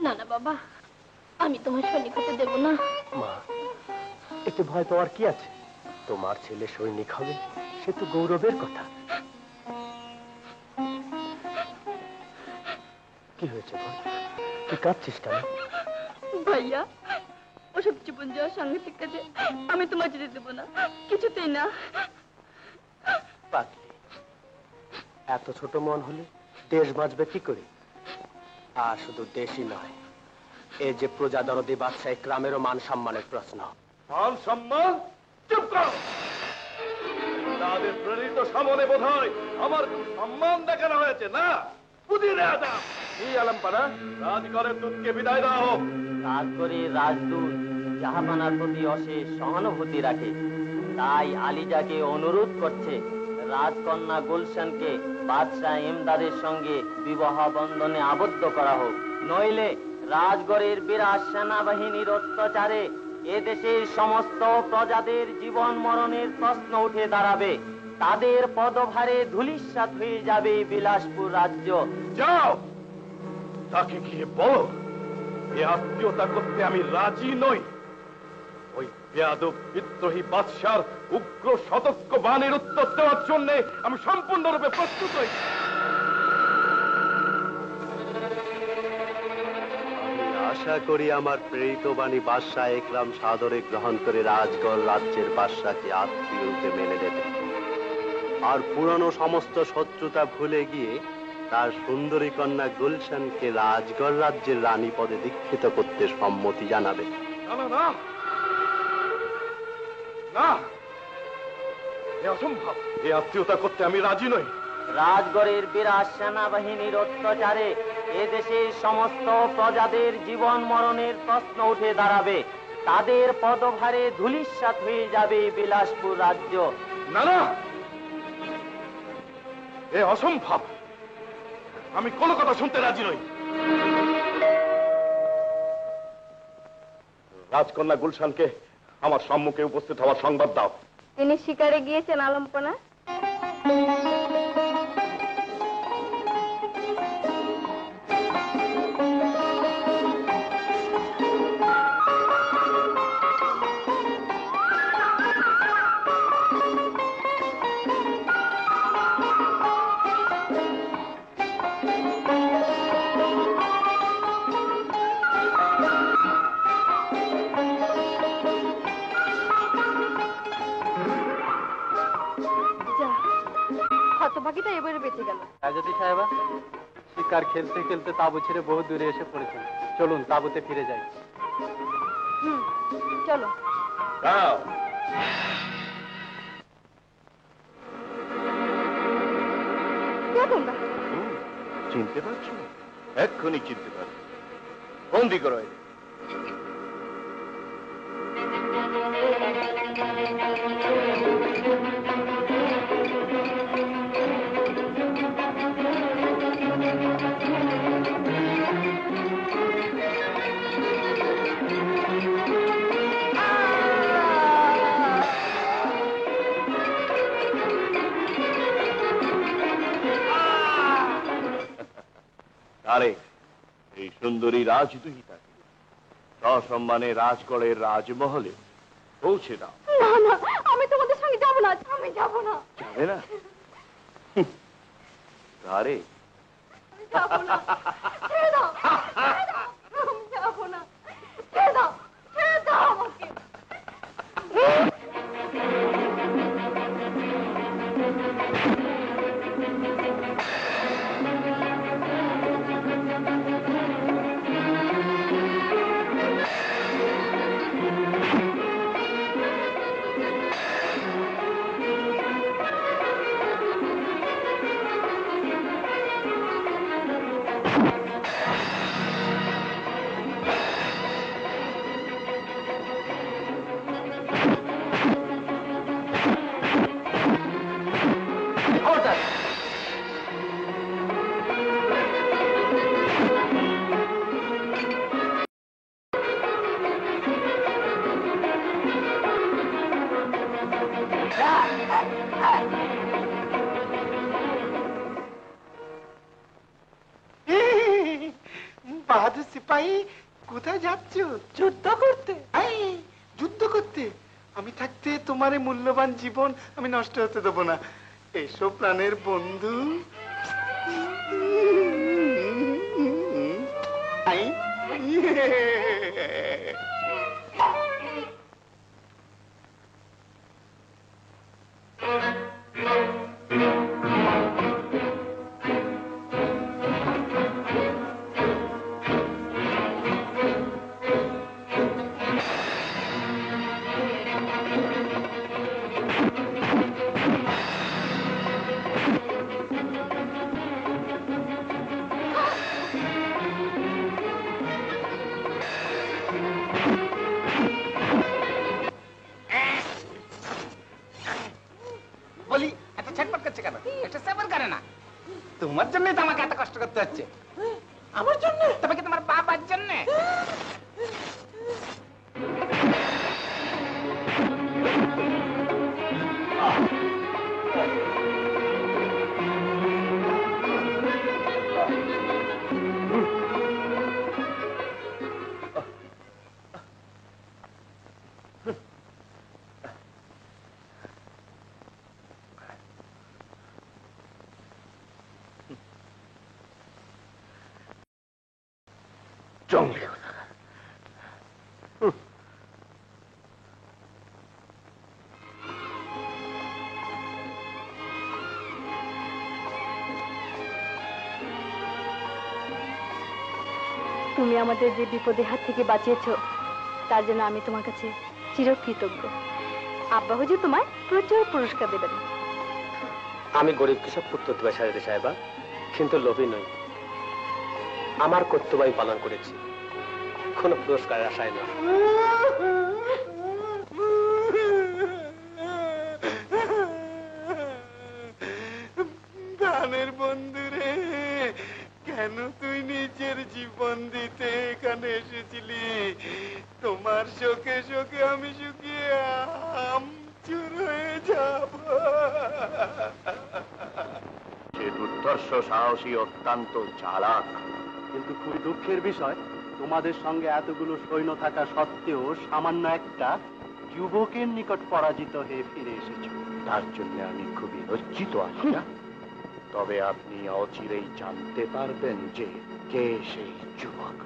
না না বাবা, আমি তোমার সৈনিক হতে দেব না। মা, এতে ভয় পাওয়ার কি আছে? তোমার ছেলে সৈনিক হবে, সে তো গৌরবের কথা। কি হয়েছে বল, তুই কাঁদছিস কেন? ভাইয়া, ওসব জীবন যাওয়ার সাংঘাতিক কাজে আমি তোমার যেতে দেবো না, কিছুতেই না। পাগলি, এত ছোট মন হলে দেশ বাঁচবে কি করে? আর শুধু দেশই নয়, এই যে প্রজা দরদি বাদশাহ ইকরামেরও মান সম্মানের প্রশ্ন। মান সম্মান? চুপ কর! তাদের প্রেরিত সামনে বোধ হয় আমার সম্মান দেখানো হয়েছে না? বুঝিয়ে আদাব কি আলমপানা, রাজগড়ের দুধকে বিদায় দাও। রাজগড়ের রাজদূত জাহাপানার প্রতি অশেষ সহানুভূতি রাখে, তাই আলিজাকে অনুরোধ করছে রাজকন্যা গুলশানকে বাদশাহ ইমদাদের সঙ্গে বিবাহ বন্ধনে আবদ্ধ করা হোক, নইলে রাজগড়ের বিরাট সেনাবাহিনীর অত্যাচারে এদেশের সমস্ত প্রজাদের জীবন মরণের প্রশ্ন উঠে দাঁড়াবে, তাদের পদভারে ধূলিসাৎ হয়ে যাবে বিলাসপুর রাজ্য। যাও, তাকে গিয়ে বলো এ আত্মীয়তা করতে আমি রাজি নই। ওই বেয়াদব বিদ্রোহী বাদশার উগ্র সতর্ক বাণীর উত্তর দেওয়ার জন্য আমি সম্পূর্ণরূপে প্রস্তুত হই। আশা করি আমার প্রেরিত বাণী বাদশাহ একরাম সাদরে গ্রহণ করে রাজগড় রাজ্যের বাদশাকে আত্মীয় রূপে মেনে নেবে, আর পুরানো সমস্ত শত্রুতা ভুলে গিয়ে তার সুন্দরী কন্যা গুলশানকে রাজগড় রাজ্যের রানী পদে দীক্ষিত করতে সম্মতি জানাবে। না না না না, এ অসম্ভব। এই আত্মীয়তা করতে আমি রাজি নই। রাজগড়ের বিরাট সেনাবাহিনীর অত্যাচারে এদেশের সমস্ত প্রজাদের জীবন মরণের প্রশ্ন উঠে দাঁড়াবে। তাদের পদভারে ধূলিসাৎ হয়ে যাবে বিলাসপুর রাজ্য। না না, এ অসম্ভব। আমি কোনো কথা শুনতে রাজি নই। রাজকন্যা গুলশানকে আমার সম্মুখে উপস্থিত হওয়ার সংবাদ দাও। তিনি শিকারে গিয়েছেন আলম্পনা। হতভাগীটা এবারে বেঁচে গেল। রাজতি সাহেবা, শিকার খেলতে খেলতে তাঁবু ছেড়ে বহু দূরে এসে পড়েছেন। চলুন তাঁবুতে ফিরে যাই। চলো। তোমরা চিনতে পারছো? এক্ষুনি চিনতে পারছো। বন্দি করো এদের। আরে এই সুন্দরী রাজদুহিতাকে সসম্মানে রাজগড়ের রাজমহলে পৌঁছে দাও। না না, আমি তোমাদের সঙ্গে যাবো না। আমি যাবো না। যাবে না? আরে যাবো না। ছেড়ে দাও, ছেড়ে দাও। আমি যাবো না। ছেড়ে দাও, ছেড়ে দাও আমাকে। বাহাদুর সিপাহী, কোথায় যাচ্ছ? যুদ্ধ করতে। যুদ্ধ করতে? আমি থাকতে তোমার এই মূল্যবান জীবন আমি নষ্ট হতে দেবো না। এসো প্রাণের বন্ধু। বলি এত ছটপট করছে কেন? একটা সেবন করে না? তোমার জন্যই তো আমাকে এত কষ্ট করতে হচ্ছে। আমার জন্য? তবে কি তোমার বাবার জন্য? জঙ্গলি কথা। আমাদের যে বিপদের হাত থেকে বাঁচিয়েছো তার জন্য আমি তোমার কাছে চিরকৃতজ্ঞ। আব্বা হুজুর তোমায় প্রচুর পুরস্কার দেবেন। আমি গরিব কৃষক পুত্র বেচারে সাহেবা, কিন্তু লোভী নই। আমার কর্তব্য আমি পালন করেছি, কোনো পুরস্কারের আশায় না। প্রাণের বন্ধুরে, কেন তুই নিজের জীবন দিতে এখানে এসেছিলি? তোমার শোকে শোকে আমি শুকিয়ে আমচুর হয়ে যাব। সে দুর্ধর্ষ সাহসী, অত্যন্ত চালাক। কিন্তু খুবই দুঃখের বিষয়, তোমাদের সঙ্গে এতগুলো সৈন্য থাকা সত্ত্বেও সামান্য একটা যুবকের নিকট পরাজিত হয়ে ফিরে এসেছো। তার জন্য আমি খুবই লজ্জিত আলিজা। তবে আপনি অচিরেই জানতে পারবেন যে কে সেই যুবক।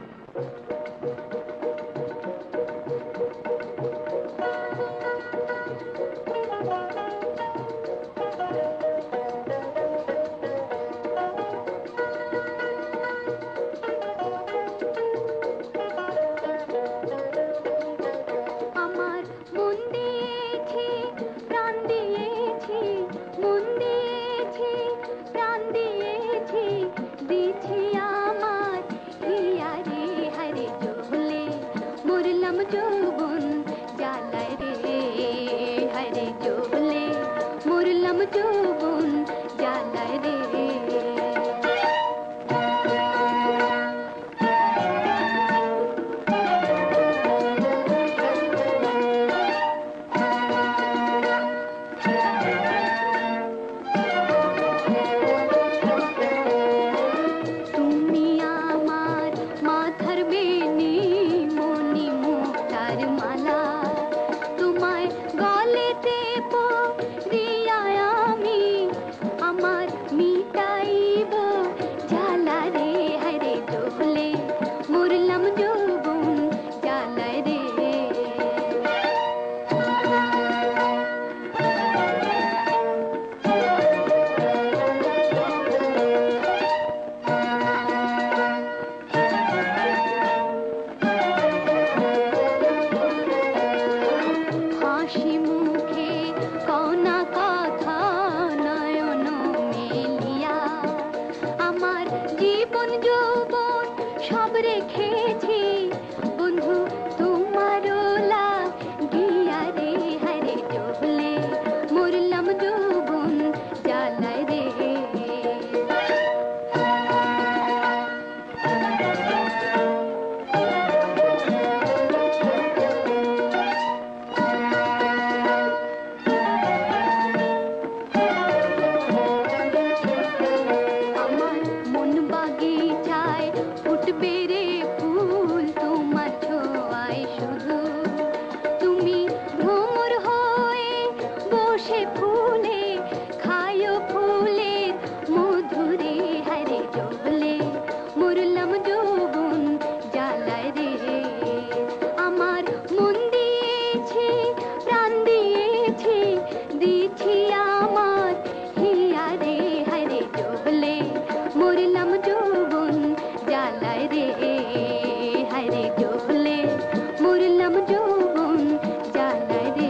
আমার মন দিয়েছি, প্রাণ দিয়েছি, মন দিয়েছি, প্রাণ দিয়েছি, দিছি আমার হিয়ারে হারে জ্বলে, মরলাম যৌবন জ্বালায় রে হারে জ্বলে, মরলাম যৌবন জ্বালায় রে। তুমি আমার মাথার বেনি, মনি মুক্তার মালা, তোমায় গলেতে পরিয়া আমি আমার মিটাইব জ্বালা রে হারে জ্বলে, মরলাম যৌবন জ্বালায় রে। হাসি মুখে কওনা কথা নয়ন মেলিয়া, আমার জীবন যৌবন সব রেখেছি বন্ধু তোমার লাগিয়া রে হারে জ্বলে, মরলাম যৌবন জ্বালায় রে। আমার মন বাগিচায় ফুটবে রে ফুল তোমার ছোঁয়ায় শুধু, তুমি ভ্রমর হয়ে বসে ফুলে খায়ো ফুলের মধুরে হারে জ্বলে, মরলাম যৌবন জ্বালায় রে। আমার মন দিয়েছি, প্রাণ দিয়েছি, দিছি আমার হিয়ারে হারে জ্বলে, মরলাম যৌবন জ্বালায় রে হারে জ্বলে, মরলাম যৌবন জ্বালায় রে।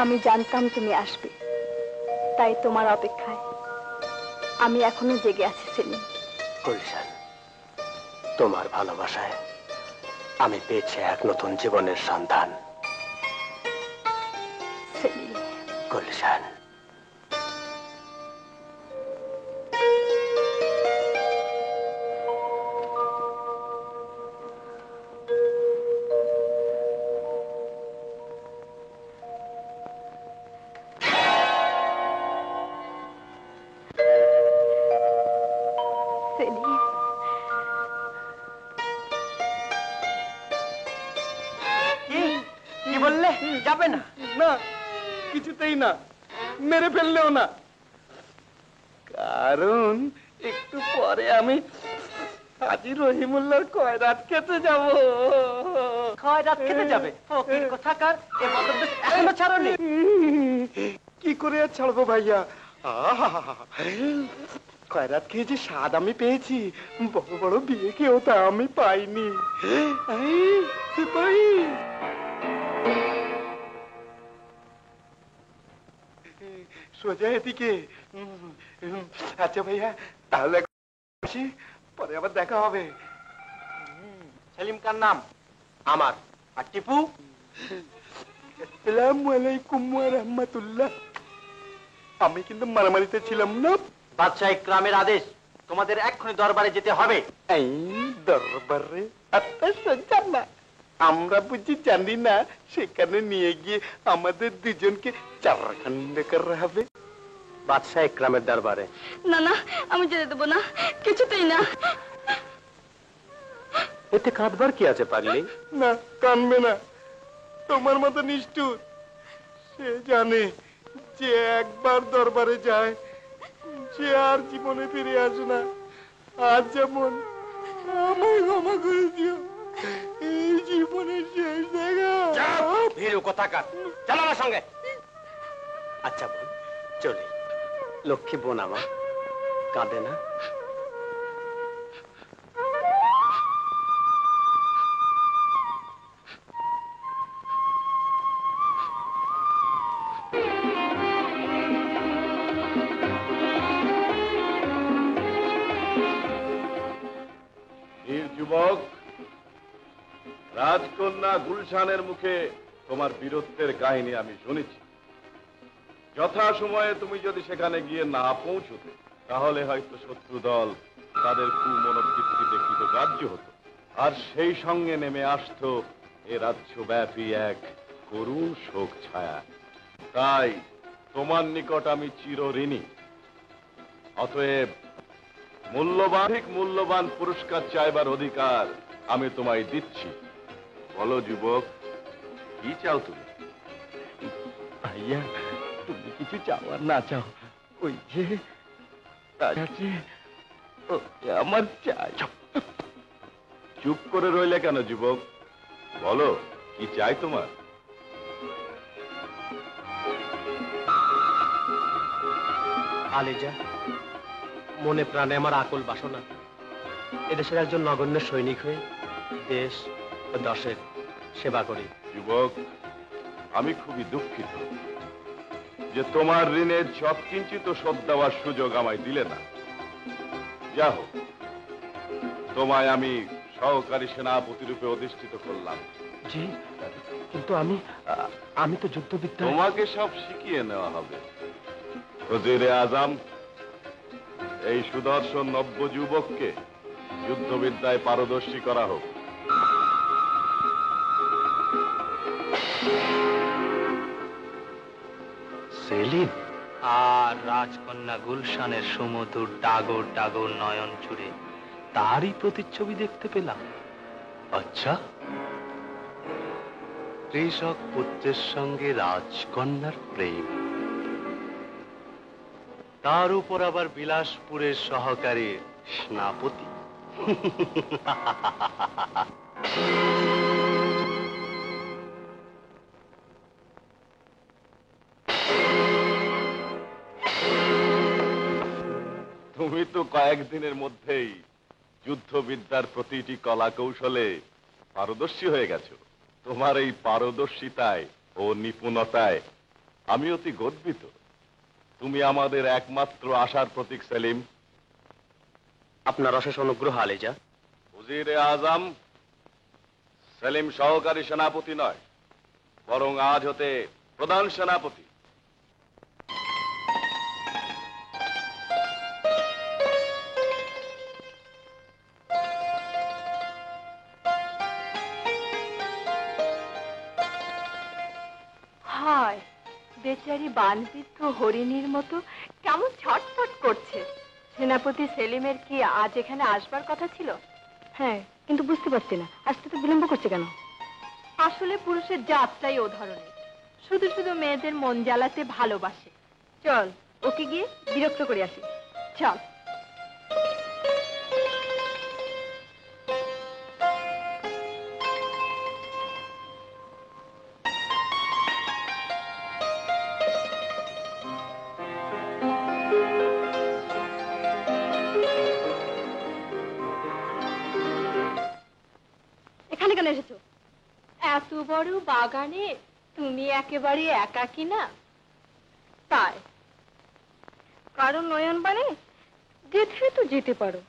আমি জানতাম তুমি আসবে, তাই তোমার অপেক্ষায় আমি এখনো জেগে আছি সেলিম। গুলশান, তোমার ভালোবাসায় আমি পেয়েছি এক নতুন জীবনের সন্ধান। সেলিম, গুলশান, সেলিম, কি বললে? যাবে না? না, কিছুতেই না, মেরে ফেললেও না। কারণ একটু পরে আমি হাজী রহিমুল্লাহর খয়রাত খেতে যাব। খয়রাত খেতে যাবে? ফকির কোথাকার, এ বদরদেশ এখনো ছাড়োনি? কি করে আর ছাড়বো ভাইয়া? খয়রাত খেয়ে যে স্বাদ আমি পেয়েছি, বড় বড় বিয়ে খেয়েও তা আমি পাইনি। সিপাহী, সোজা এদিকে। আচ্ছা ভাইয়া, তাহলে আসি, পরে আবার দেখা হবে। সেলিম কার নাম? আমার। আর টিপু? আসসালামু আলাইকুম ওয়া রাহমাতুল্লাহ। আমি কিন্তু মারামারিতে ছিলাম না। বাদশাহ ইকরামের আদেশ, তোমাদের এক্ষুনি দরবারে যেতে হবে। এই দরবারে? জান না, আমরা বুঝি জানি না সেখানে নিয়ে গিয়ে আমাদের দুজনকে চারখান্ড করা হবে। বাদশাহ ইকরামের দরবারে? না না, আমি যেতে দেবো না, কিছুতেই না। এতে কাঁদবার কি আছে পাগলি? না, কানবে না। তোমার মতো নিষ্ঠুর সে জানে যে একবার দরবারে যায় সে আর জীবনে ফিরে আসে না। আজ যেমন আমায় ক্ষমা করে দিও, এই জীবনের শেষ দেখা। ভীরু কোথাকার, চলো আমার সঙ্গে। আচ্ছা বোন, চলি। লক্ষ্মী বোন আমার, কাঁদে না। যুবক, রাজকন্যা গুলশানের মুখে তোমার বীরত্বের কাহিনী আমি শুনেছি। যথাসময়ে তুমি যদি সেখানে গিয়ে না পৌঁছতে, তাহলে হয়তো শত্রু দল তাদের কুমনোবৃত্তিতে কৃতকার্য হতো, আর সেই সঙ্গে নেমে আসতো এ রাজ্যব্যাপী এক করুণ শোক ছায়া। তাই তোমার নিকট আমি চিরঋণী। অতএব মূল্যবান পুরস্কার চাইবার অধিকার আমি তোমায় দিচ্ছি। বলো যুবক, কি চাও তুমি? ভাইয়া, তুমি কিছু চাও আর না চাও, ওই যে আমার চাই। চুপ করে রইলে কেন যুবক? বলো, কি চাই তোমার? আলিজা, মনে প্রাণে আমার আকুল বাসনা এদেশের একজন নগণ্য সৈনিক হয়ে দেশ ও দশের সেবা করি। যুবক, আমি খুবই দুঃখিত যে তোমার ঋণের যৎকিঞ্চিত শোধ দেওয়ার সুযোগ আমায় দিলে না। যা হোক, তোমায় আমি সহকারী সেনাপতি রূপে অধিষ্ঠিত করলাম। জি, কিন্তু আমি তো যুদ্ধবিদ্যা। তোমাকে সব শিখিয়ে নেওয়া হবে। ওজিরে আজম, এই সুদর্শন নব্য যুবককে যুদ্ধবিদ্যায় পারদর্শী করা হোক। সেলিম আর রাজকন্যা গুলশানের সুমধুর ডাগর ডাগর নয়ন জুড়ে তারই প্রতিচ্ছবি দেখতে পেলাম। আচ্ছা, কৃষক পুত্রের সঙ্গে রাজকন্যার প্রেম, তার উপর আবার বিলাসপুরের সহকারী সেনাপতি। তুমি তো কয়েকদিনের মধ্যেই যুদ্ধবিদ্যার প্রতিটি কলা কৌশলে পারদর্শী হয়ে গেছো। তোমার এই পারদর্শিতায় ও নিপুণতায় আমি অতি গর্বিত। তুমি আমাদের একমাত্র আশার প্রতীক সেলিম। আপনার অশেষ অনুগ্রহ আলিজা। উজিরে আজম, সেলিম সহকারী সেনাপতি নয়, বরং আজ হতে প্রধান সেনাপতি। হায়, বেচারি বানবিদ্ধ হরিণীর মতো কেমন ছটফট করছে। সেনাপতি সেলিমের কি আজ এখানে আসবার কথা ছিল? হ্যাঁ, কিন্তু বুঝতে পারছি না আসতে তো বিলম্ব করছে কেন। আসলে পুরুষের জাতটাই ও ধরনের, শুধু শুধু মেয়েদের মন জ্বালাতে ভালোবাসে। চল ওকে গিয়ে বিরক্ত করে আসি, চল। এখানে কেন এসেছো? এত বড় বাগানে তুমি একেবারে একাকী না? তাই? কারণ নয়ন বানে যেতে তো যেতে পারো,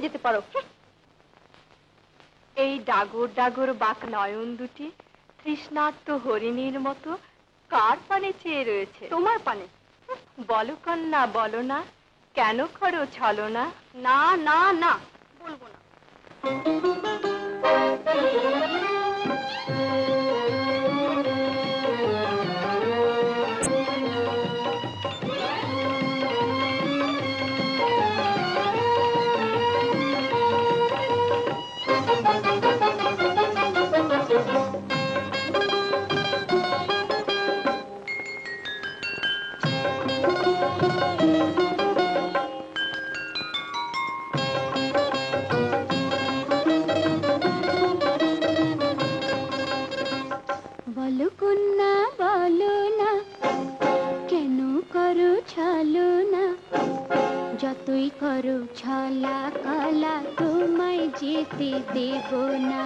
যেতে পারো। এই ডাগর ডাগর বাক নয়ন দুটি তৃষ্ণার্ত হরিণীর মতো কার পানে চেয়ে রয়েছে? তোমার পানে। বলো কন্যা, বলো না, কেন করো ছলনা? না না না, বলবো না। বলো কন্যা, বলো না, কেন করো ছলনা? যতই করো ছলা কলা তোমায় যেতে দেব না।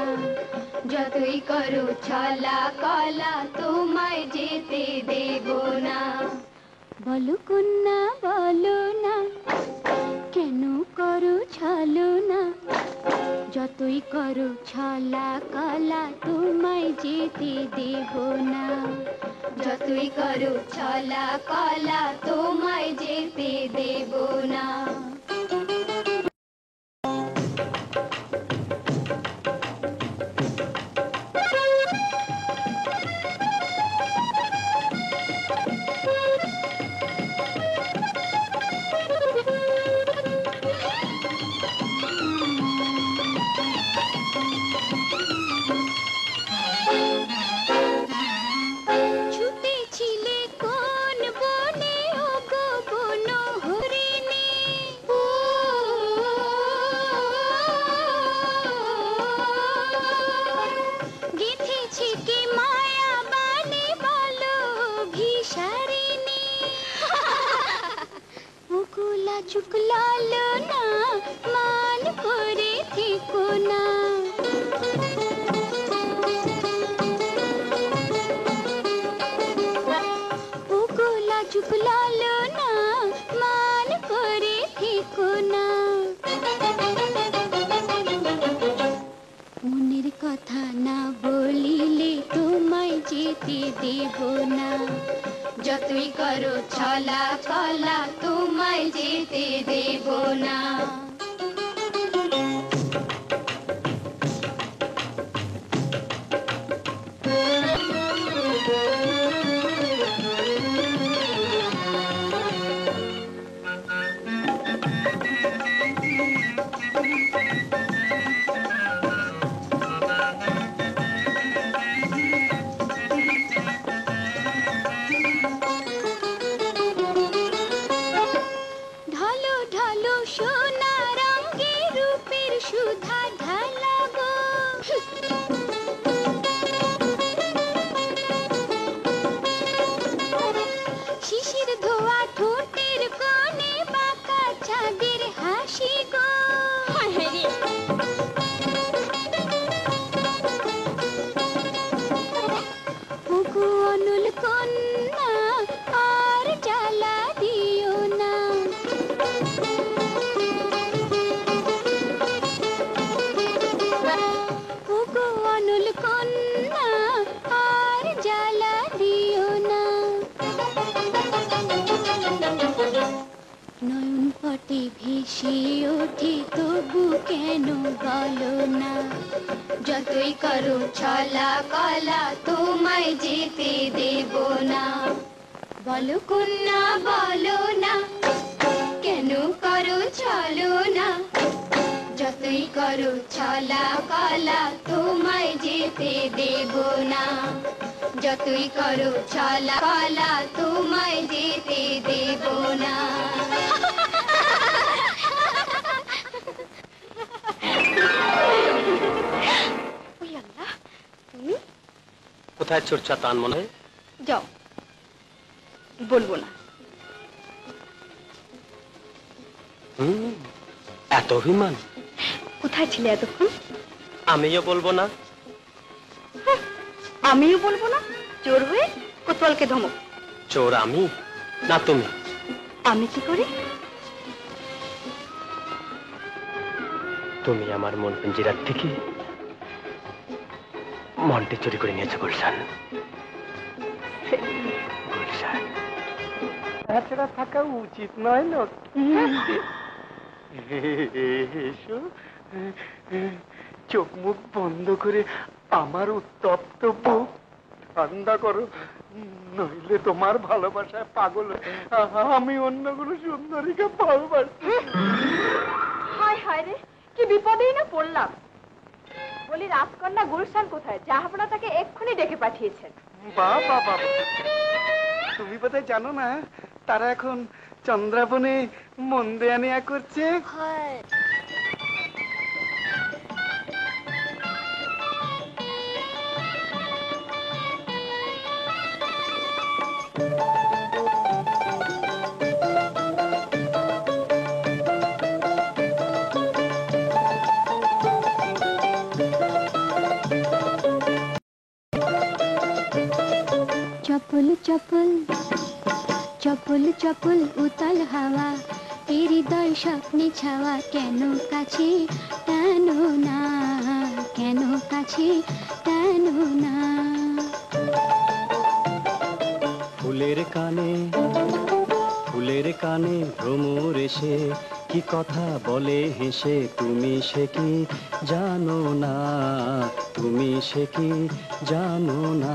যতই করো ছলা কলা তোমায় যেতে দেব না। বলো কন্যা, বলো না, কেন করো ছলনা? যতই করো ছলা কলা তোমায় যেতে দেব না। যতই করো ছলা কলা তোমায় যেতে দেব না। ছুটেছিলে কোন বনে ও গো বন হরিণী? গেঁথেছে কি মায়া বানে বলো ভিসারিণী? ওগুলা চুকলালো না, মান করে থেকো না। ওগুলা চুকলালো না, মান করে থেকো না। মনের কথা না বলিলে তোমায় যেতে দেব না। যতই করো ছলা কলা তোমায় যেতে দেব না। ঢালো ঢালো সোনা রঙে রূপের সুধা ঢালাবো। শিশির ধোয়া ঠোঁটের কোণে বাঁকা চাঁদের হাসি গো। ওগো অনল কন্যা, আর জ্বালা দিও না। ওগো অনল কন্যা, আর জ্বালা দিও না। নয়ন পটে ভেসে ওঠে তবু কেন বলো না? যতই করো ছলা কলা তোমায় যেতে দেব না। বলো কন্যা, বলো না, কেন করো চলো না, যতই করো ছলা কলা তোমায় যেতে দেব না, যতই করো ছলা কলা তোমায় যেতে দেব না। ওই আল্লাহ, তুমি কোথায় চর্চা তান মনে হয়? যাও, বলবো না। এত অভিমান? কোথায় ছিলে এতক্ষণ? আমিও বলবো না। আমিও বলবো না, চোর হয়ে কোতোয়ালকে ধমক। চোর আমি না তুমি? আমি কি করি? তুমি আমার মন পিঞ্জিরার থেকে মনটি চুরি করে নিয়েছো গুলশান। গুলশান, তাছাড়া থাকা উচিত নয় না। এসো, চোখ মুখ বন্ধ করে আমার উত্তপ্ত বুক ঠান্ডা করো, নইলে তোমার ভালোবাসায় পাগল আমি অন্য কোনো সুন্দরীকে ভালোবাসি। হায় হায় রে, কি বিপদেই না পড়লাম। বলি, রাজকন্যা গুলশান কোথায়? জাহাপনা তাকে এক্ষুনি ডেকে পাঠিয়েছেন। বাবা বাবা, তুমি বোধহয় জানো না, তারা এখন চন্দ্রাবনে মন দেয়া নেয়া করছে। চপল চপল চপল চপল উতাল হাওয়া, হৃদয় স্বপ্নে ছাওয়া, কেন কাছে টানো না, কেন কাছে টানো না। ফুলের কানে ভ্রমর এসে কি কথা বলে হেসে, তুমি সে কি জানো না, তুমি সে কি জানো না।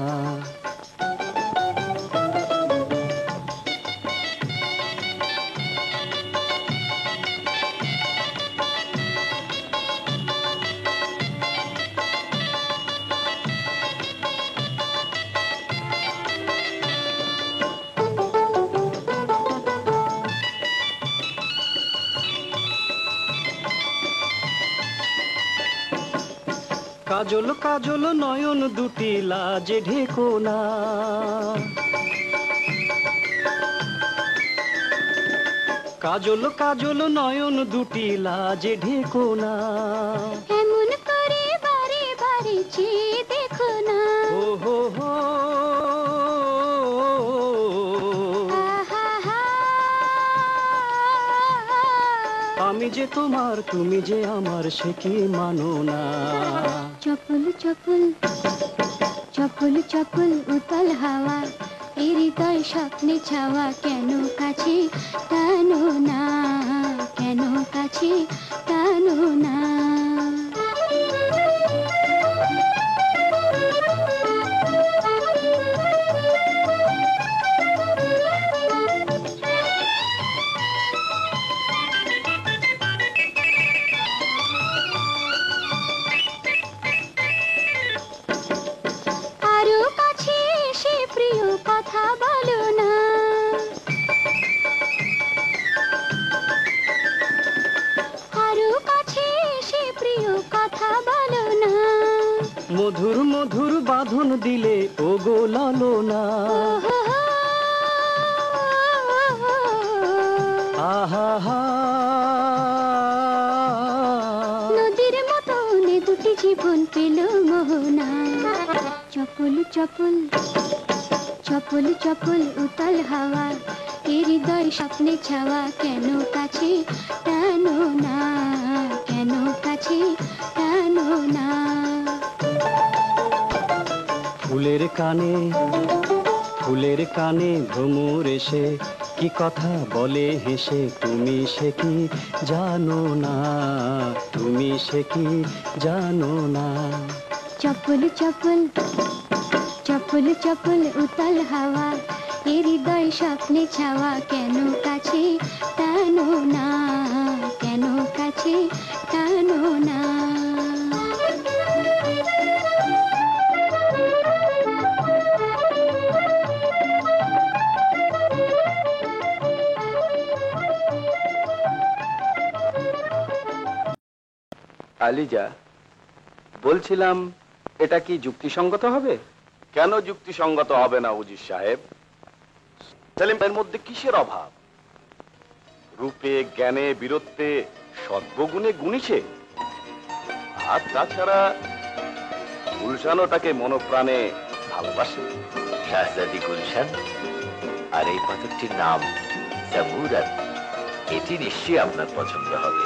কাজল কাজল নয়ন দুটি লাজে ঢেকো না, কাজল কাজল নয়ন দুটি লাজে ঢেকো না, এমন করে বারে বারে চেয়ে দেখো না। ও হো হো, আমি যে তোমার তুমি যে আমার, সে কি মানো না। চপল চপল চপল চপল উতাল হাওয়া, হৃদয় স্বপ্নে ছাওয়া, কেন কাছে টানো না, কেন কাছে টানো না। আরো কাছে এসে প্রিয় কথা বলো না, আরো কাছে এসে প্রিয় কথা বলো না। মধুর মধুর বাঁধন দিলে ও গো লালনা, আহা হা, নদীর মতো দুটি জীবন পেল মোহনা। চপল চপল চপল চপল উতাল হাওয়া, হৃদয় স্বপ্নে ছাওয়া, কেন কাছে টানো না, কেন কাছে টানো না। ফুলের কানে ভ্রমর এসে কি কথা বলে হেসে, তুমি সে কি জানো না, তুমি সে কি জানো না। চপল চপল চপল চপল উতাল হাওয়া, হৃদয় স্বপ্নে ছাওয়া, কেন কাছে টানো না, আলিজা, বলছিলাম এটা কি যুক্তিসঙ্গত হবে? কেন যুক্তিসঙ্গত হবে না উজির সাহেব? সেলিমের মধ্যে কিসের অভাব? রূপে, জ্ঞানে, বীরত্বে, সর্বগুণে গুণীছে। আর তাছাড়া গুলশানও তাকে মনপ্রাণে ভালোবাসে। শাহজাদি গুলশান, আর এই পাথরটির নাম জামুরাত। এটি নিশ্চয়ই আপনার পছন্দ হবে।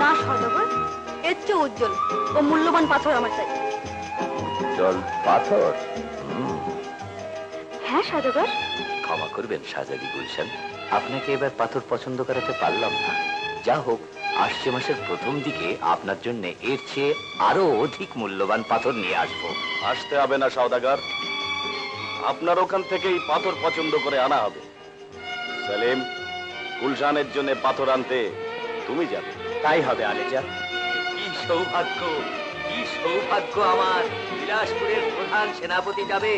না সদাগর, এর চেয়ে উজ্জ্বল ও মূল্যবান পাথর আমার চাই। উজ্জ্বল পাথর? হ্যাঁ সদাগর। ক্ষমা করবেন শাহজাদি গুলশান, আপনাকে এবার পাথর পছন্দ করাতে পারলাম না। যা হোক, আসছে মাসের প্রথম দিকে আপনার জন্য এর চেয়ে আরো অধিক মূল্যবান পাথর নিয়ে আসবো। আসতে হবে না সওদাগর, আপনার ওখান থেকেই পাথর পছন্দ করে আনা হবে। সেলিম, গুলশানের জন্য পাথর আনতে তুমি যাবে। তাই হবে আলিজা। কি সৌভাগ্য, কি সৌভাগ্য আমার! বিলাসপুরের প্রধান সেনাপতি যাবে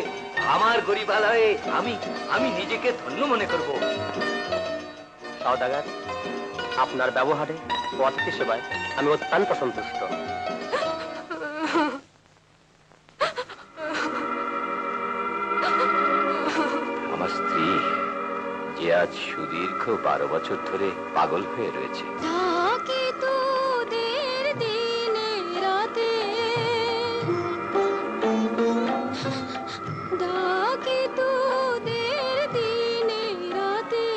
আমার গরিবালয়ে। আমি নিজেকে ধন্য মনে করব। সওদাগর, আপনার ব্যবহারে ও অতিথি সেবায় আমি অত্যন্ত সন্তুষ্ট। আমার স্ত্রী, যে আজ সুদীর্ঘ 12 বছর ধরে পাগল হয়ে রয়েছে। থাকে তোদের দিনে রাতে, ডাকে তোদের দিনে রাতে,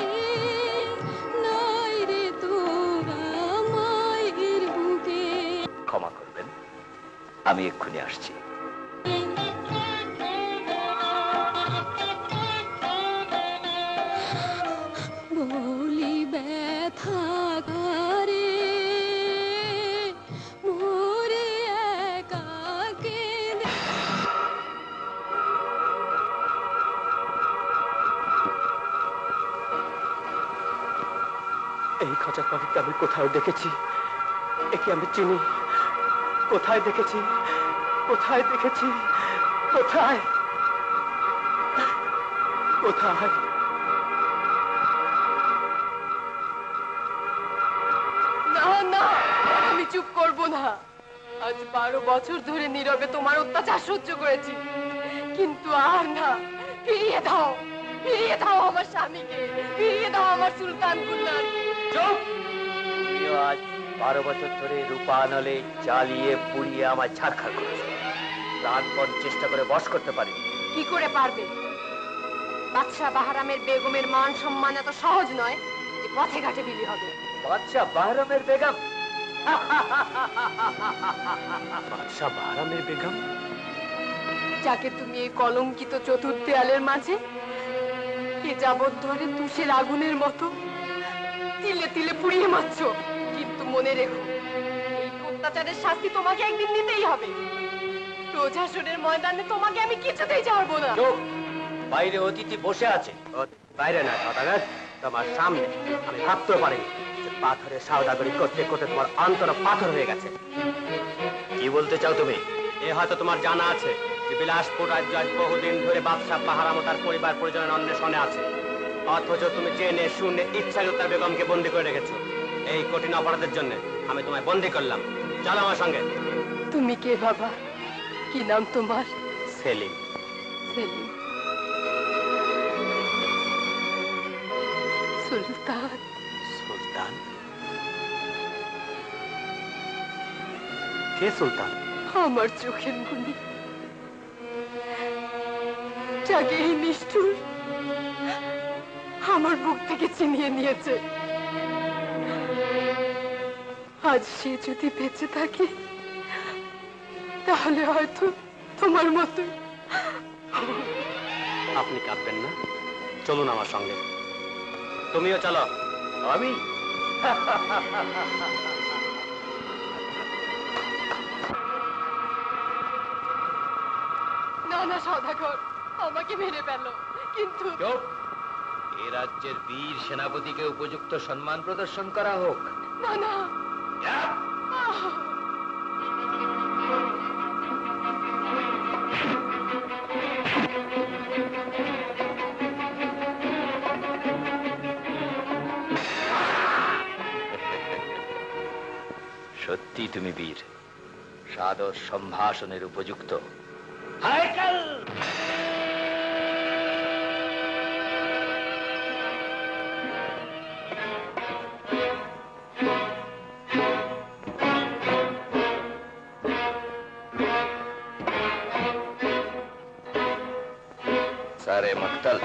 নাই রে তোরা মায়ের বুকে। ক্ষমা করবেন, আমি এক্ষুনি আসছি। বলি ব্যথা করে মোরে একা কেঁদে। এই খচার পাখিকে আমি কোথায় দেখেছি, একে আমি চিনি। কোথায় দেখেছি, কোথায় দেখেছি, কোথায় কোথায়? না না, আমি চুপ করব না। আজ 12 বছর ধরে নীরবে তোমার অত্যাচার সহ্য করেছি, কিন্তু আর না। ফিরিয়ে দাও, ফিরিয়ে দাও আমার স্বামীকে, ফিরিয়ে দাও আমার সুলতান কুল্লারকে। চুপ! তুমিও আজ 12 বছর ধরে রূপা নলে জ্বালিয়ে পুড়িয়ে আমার ছাড়খাড় করেছো। প্রাণপণ চেষ্টা করে বশ করতে পারি। কি করে পারবে? বাদশাহ বাহারামের বেগমের মান সম্মান এত সহজ নয় যে পথে ঘাটে বিলি হবে। বাদশাহ বাহরামের বেগম? বাদশাহ বাহরামের বেগম? যাকে তুমি এই কলঙ্কিত চতুর্থ দেয়ালের মাঝে এ যাবৎ ধরে তুষের আগুনের মতো তিলে তিলে পুড়িয়ে মারছো। কিন্তু মনে রেখো, এই অত্যাচারের শাস্তি তোমাকে একদিন নিতেই হবে। প্রজাসনের ময়দানে তোমাকে আমি কিছুতেই ছাড়বো না। চুপ! বাইরে অতিথি বসে আছে। বাইরে না সওদাগর, তোমার সামনে। আমি ভাবতেও পারিনি যে পাথরের সওদাগরি করতে করতে তোমার অন্তর পাথর হয়ে গেছে। কি বলতে চাও তুমি? এ হয়তো তোমার জানা আছে যে বিলাসপুর রাজ্য আজ বহুদিন ধরে বাদশাহ বাহরাম ও তার পরিবার পরিজনের অন্বেষণে আছে। অথচ তুমি জেনে শুনে ইচ্ছাকৃত তার বেগমকে বন্দী করে রেখেছো। এই কঠিন অপরাধের জন্য আমি তোমায় বন্দী করলাম। চলো আমার সঙ্গে। তুমি কে বাবা? কি নাম তোমার? সেলিম। সেলিম। সুলতান। সুলতান? কে সুলতান? আমার চোখের মনি, যাকে এই নিষ্ঠুর আমার বুক থেকে ছিনিয়ে নিয়েছে। আজ সে যদি বেঁচে থাকে, তাহলে হয়তো তোমার মতো। আপনি কাঁদবেন না, চলুন আমার সঙ্গে। তুমিও চলো। আমি? না না সওদাগর, আমাকে মেরে ফেলো, কিন্তু চুপ! এ রাজ্যের বীর সেনাপতিকে উপযুক্ত সম্মান প্রদর্শন করা হোক। না না। আহ! সত্যি তুমি বীর, সাদর সম্ভাষণের উপযুক্ত। सारे मक्तल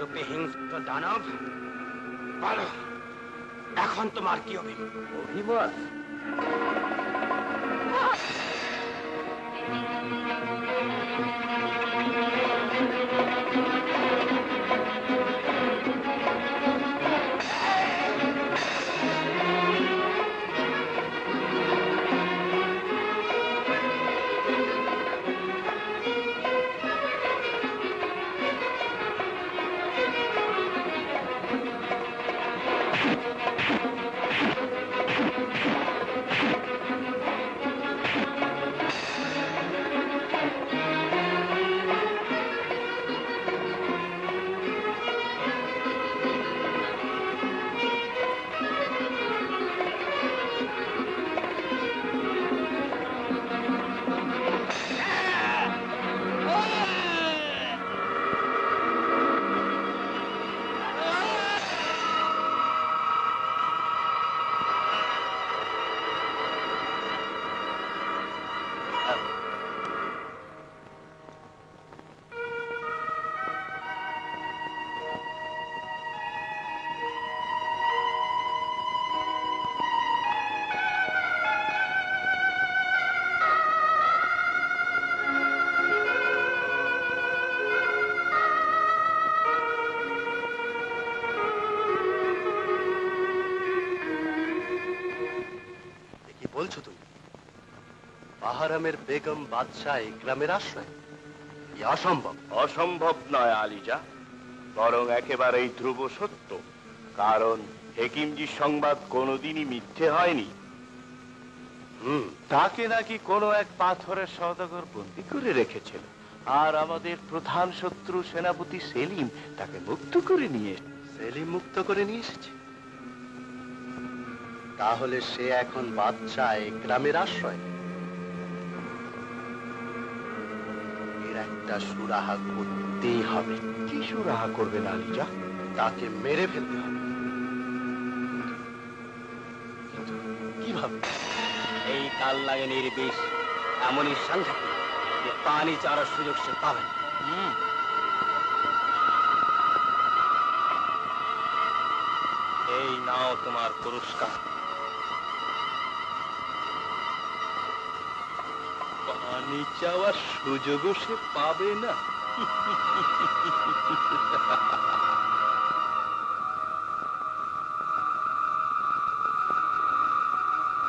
রূপে হিংস্র দানব, বলো এখন তোমার কি অভিমত? বলছো তুমি? বাহারামের বেগম বাদশাহ ইকরামের আশ্রয়? কি অসম্ভব! অসম্ভব নয় আলিজা, বরং একেবারেই ধ্রুব সত্য। কারণ হেকিমজির সংবাদ কোনোদিনই মিথ্যে হয়নি। তাকে নাকি কোনো এক পাথরের সওদাগর বন্দী করে রেখেছিল, আর আমাদের প্রধান শত্রু সেনাপতি সেলিম তাকে মুক্ত করে নিয়ে সেলিম মুক্ত করে নিয়ে এসেছে? তাহলে সে এখন বাদশাহ ইকরামের আশ্রয়। এর একটা সুরাহা করতেই হবে। কি সুরাহা করবেন আলিজা? তাকে মেরে ফেলতে হবে। কিভাবে? এই কাল লাগেনির বিষ এমনই সাংঘাতিক যে পানি চারার সুযোগ সে পাবে না। এই নাও তোমার পুরস্কার। পানি চাওয়ার সুযোগও সে পাবে না।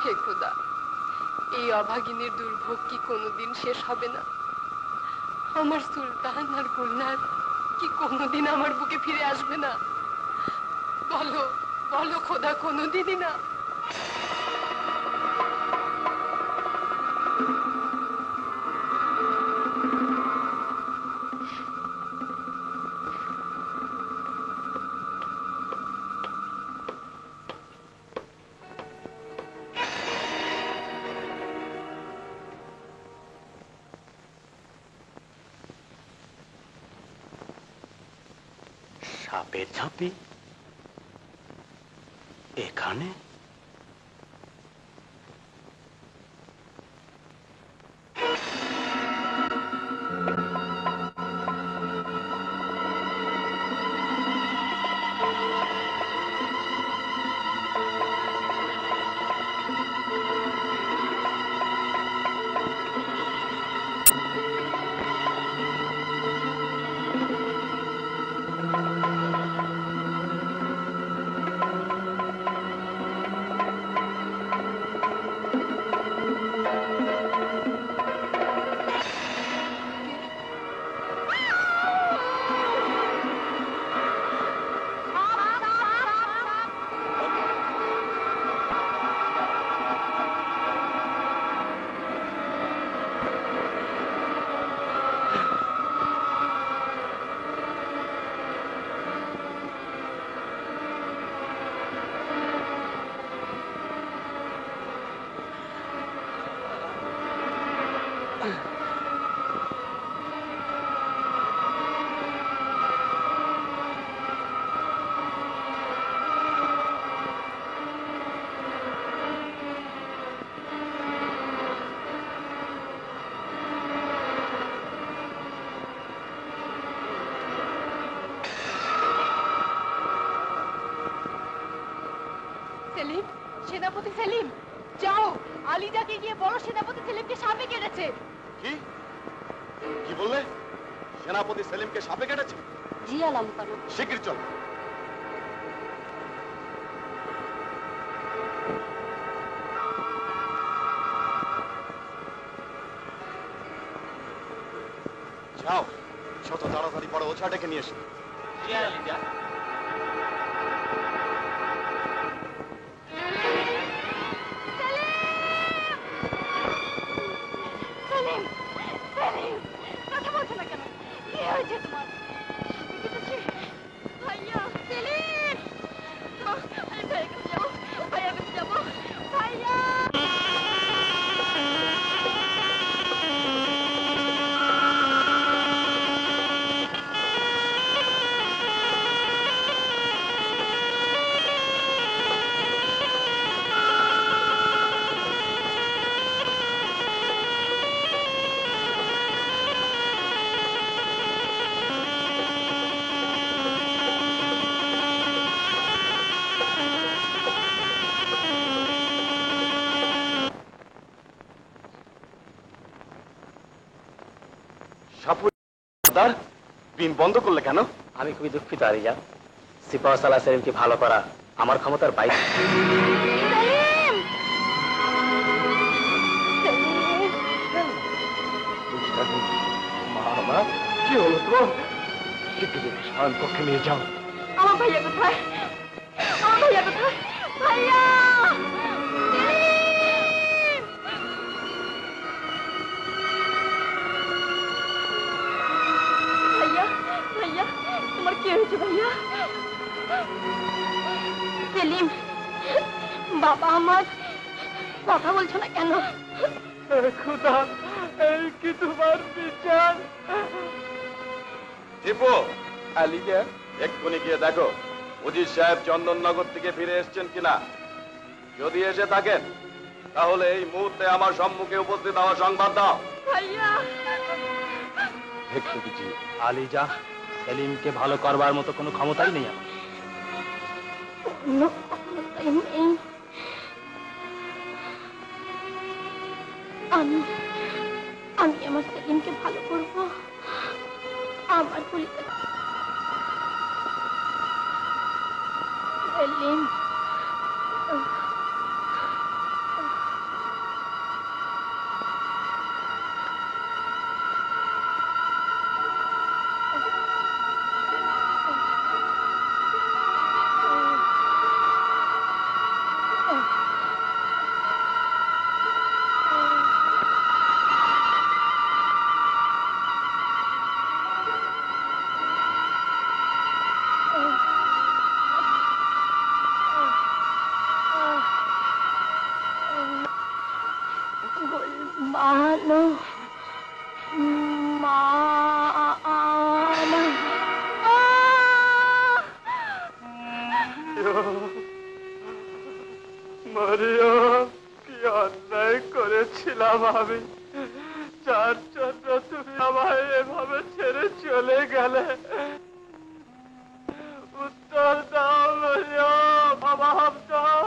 হে খোদা, এই অভাগিনীর দুর্ভোগ কি কোনোদিন শেষ হবে না? আমার সুলতান আর গুলনার কি কোনোদিন আমার বুকে ফিরে আসবে না? বলো বলো খোদা, কোনোদিনই না। সাপের ঝাঁপি এখানে? সেলিম, সেনাপতি সেলিম, যাও আলিজাকে গিয়ে বলো সেনাপতি সেলিমকে সাপে কেটেছে। কি কি বললে? সেনাপতি সেলিমকে সাপে কেটেছে? জি আলামপানা। শিগগির চল। যাও, যত তাড়াতাড়ি বড় ওঝা ডেকে নিয়ে এসো। সেলিম, সেলিম, কথা বলছো না কেন? কি হয়েছে তোমার? ভাইয়া, সেলিম! আমি ভাইয়ের কাছে যাবো, ভাইয়ার কাছে যাবো, ভাইয়া! বিন বন্ধ করলে কেন? আমি খুবই দুঃখিত আলিজা। সিপাহ সালাহ সেলিমকে ভালো করা আমার ক্ষমতার বাইরে। মা, কি হলো তোমার? শান্ত কক্ষে নিয়ে যাও। আমার ভাইয়া কোথায়? আমার ভাইয়া কোথায়? ভাইয়া! ভাইয়া, ভাইয়া, তোমার কি হয়েছে ভাইয়া? সেলিম, বাবা আমার, কথা বলছো না কেন? খুদা, এই কি তোমার বিচার? দীপু, আলিজা, এক্ষুনি গিয়ে দেখো উজির সাহেব চন্দননগর থেকে ফিরে এসছেন কিনা। যদি এসে থাকেন তাহলে এই মুহূর্তে আমার সম্মুখে উপস্থিত হওয়ার সংবাদ দাও। ভাইয়া, ভেক্টরজি। আলিজা, সেলিমকে ভালো করবার মতো কোনো ক্ষমতাই নেই আমার। কোনো ক্ষমতাই নেই। আমি আমি আমার সেলিমকে ভালো করব। আমার কলিতা সেলিম, ভালো মা মারিয়া, কি অন্যায় করেছিলাম আমি, যার জন্য তুমি আমায় এভাবে ছেড়ে চলে গেলে। উত্তর দাও মারিয়া, জবাব দাও।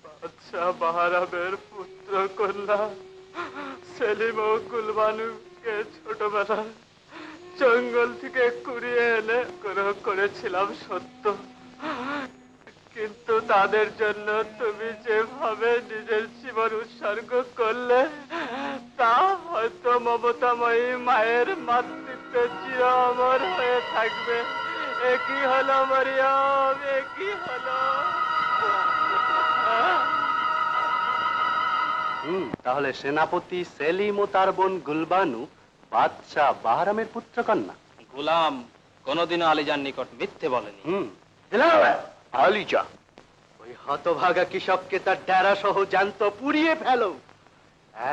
বাদশাহ বাহারামের পুত্র কন্যা সেলিম ও গুলবানুকে ছোটবেলায় জঙ্গল থেকে কুড়িয়ে এনে গ্রহ করেছিলাম সত্য, কিন্তু তাদের জন্য তুমি যেভাবে নিজের জীবন উৎসর্গ করলে তা হয়তো মমতাময়ী মায়ের মাতৃত্বে চির অমর হয়ে থাকবে। একই হলো মরিয়ম, একই হলো। তাহলে সেনাপতি সেলিম ও তার বোন গুলবানু বাদশাহ বাহরামের পুত্র কন্যা। গোলাম কোনোদিনও আলিজার নিকট মিথ্যে বলেনি। আলিজা, ওই হতভাগা কৃষককে তার ডেরা সহ জ্যান্ত পুড়িয়ে ফেলো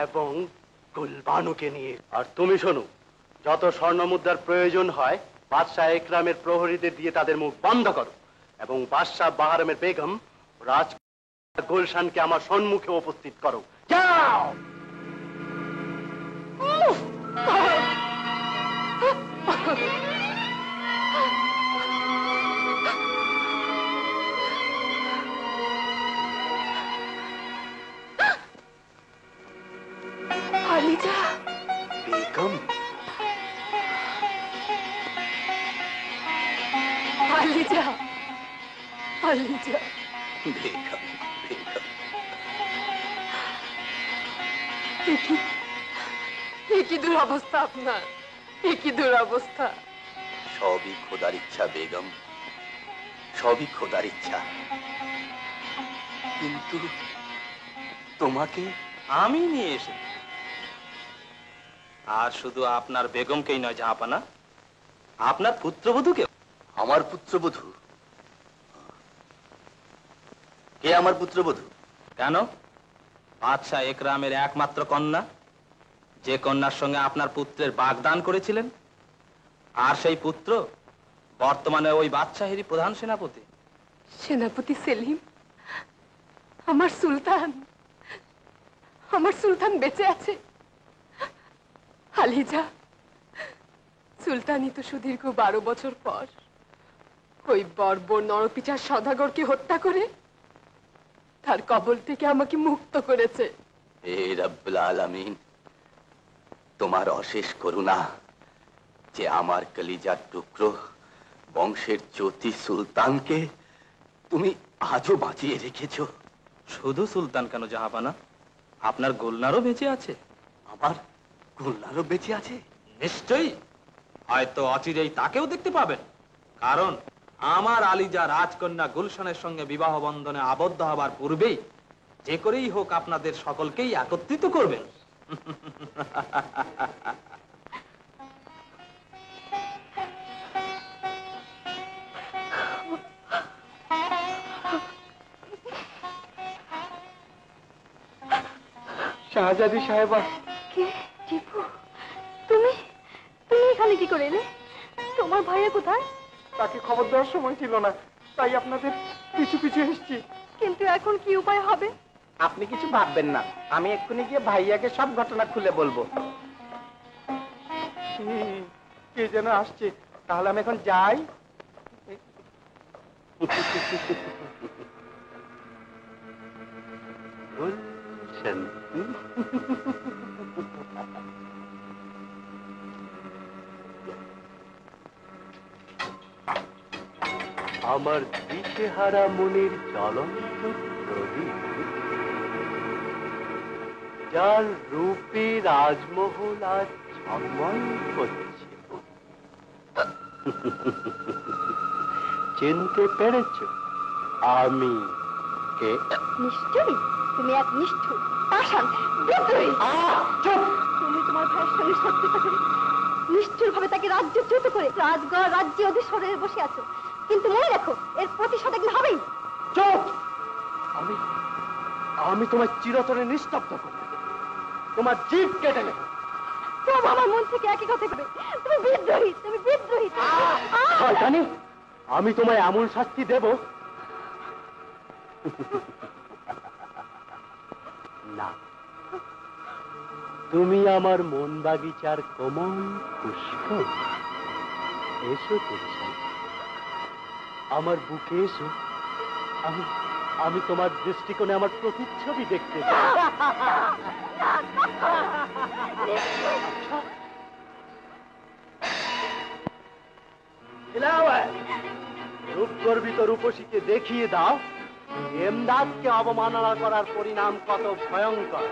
এবং গুলবানুকে নিয়ে। আর তুমি শোনো, যত স্বর্ণ মুদ্রার প্রয়োজন হয় বাদশাহ একরামের প্রহরীদের দিয়ে তাদের মুখ বন্ধ করো এবং বাদশাহ বাহরামের বেগম রাজ গুলশানকে আমার সম্মুখে উপস্থিত করো। যাও। আলিজা, বেগম, আলিজা, আলিজা, বেগম, বেগম। কি দুরবস্থা আপনার, কি দুরবস্থা। সবই খোদার ইচ্ছা বেগম, সবই খোদার ইচ্ছা। কিন্তু তোমাকে আমি নিয়ে এসেছি। আর শুধু আপনার বেগমকেই নয় জাহাপানা, আপনার পুত্রবধূকে। আমার পুত্রবধূ? কে আমার পুত্রবধূ? কেন? বাদশাহ একরামের একমাত্র কন্যা, যে কন্যার সঙ্গে আপনার পুত্রের বাগদান করেছিলেন। আর সেই পুত্র বর্তমানে ওই বাদশাহেরই প্রধান সেনাপতি। সেনাপতি সেলিম, আমার সুলতান, আমার সুলতান বেঁচে আছে। আলিজা, সুলতানই তো সুদীর্ঘ 12 বছর পর ওই বর্বর নরপিচার সওদাগরকে হত্যা করে তার কবল থেকে আমাকে মুক্ত করেছে। হে রব্বুল আলামিন, তোমার অশেষ করুণা যে আমার কলিজার টুকরো বংশের জ্যোতি সুলতানকে তুমি আজও বাঁচিয়ে রেখেছো। শুধু সুলতান কেন জাহাপানা, আপনার গোলনারও বেঁচে আছে। আমার গুলনারও বেঁচে আছে? নিশ্চয়ই, হয়তো অচিরেই তাকেও দেখতে পাবেন। কারণ আমার আলিজা রাজকন্যা গুলশানের সঙ্গে বিবাহ বন্ধনে আবদ্ধ হবার পূর্বেই যে করেই হোক আপনাদের সকলকেই একত্রিত করবেন। শাহজাদি সাহেবা। কে? টিপু, তুমি তুমি এখানে কি করে এলে? তোমার ভাইয়া কোথায়? তাকে খবর দেওয়ার সময় ছিল না, তাই আপনাদের পিছু পিছু এসেছি। কিন্তু এখন কি উপায় হবে? আপনি কিছু ভাববেন না, আমি এক্ষুনি গিয়ে ভাইয়াকে সব ঘটনা খুলে বলবো। কে যেন আসছে, তাহলে আমি এখন যাই। গুলশান, আমার দিশেহারা মনের জ্বলন্ত প্রদীপ, যার রূপে রাজমহল আজ ঝলমল করছে। চিনতে পেরেছ আমি কে? নিশ্চয়ই তুমি এক নিষ্ঠুর, পাষাণ, বিদ্রোহী। চুপ! তুমি তোমার ভাইয়ের সঙ্গে শত্রুতা করে নিষ্ঠুর ভাবে তাকে রাজ্যচ্যুত করে রাজগড় রাজ্যে অধীশ্বরে বসে আছো, কিন্তু মনে রাখো এর প্রতিশোধ একদিন হবেই। চুপ! আমি তোমার চিরতরে নিস্তব্ধ করে দেব, তোমার জিভ কেটে নেব। তবু আমার মন থেকে একই কথা করবে, তুমি বিদ্রোহী, তুমি বিদ্রোহী। শয়তানি, আমি তোমায় এমন শাস্তি দেব না, তুমি আমার মন বাগিচার কোমল পুষ্প। এসো গুলশান, আমার বুকে এসো। আমি তোমার দৃষ্টিকোণে আমার প্রতিচ্ছবি দেখতে চাই। রূপগর্বিত রূপসীকে দেখিয়ে দাও এমদাদকে অবমাননা করার পরিণাম কত ভয়ঙ্কর।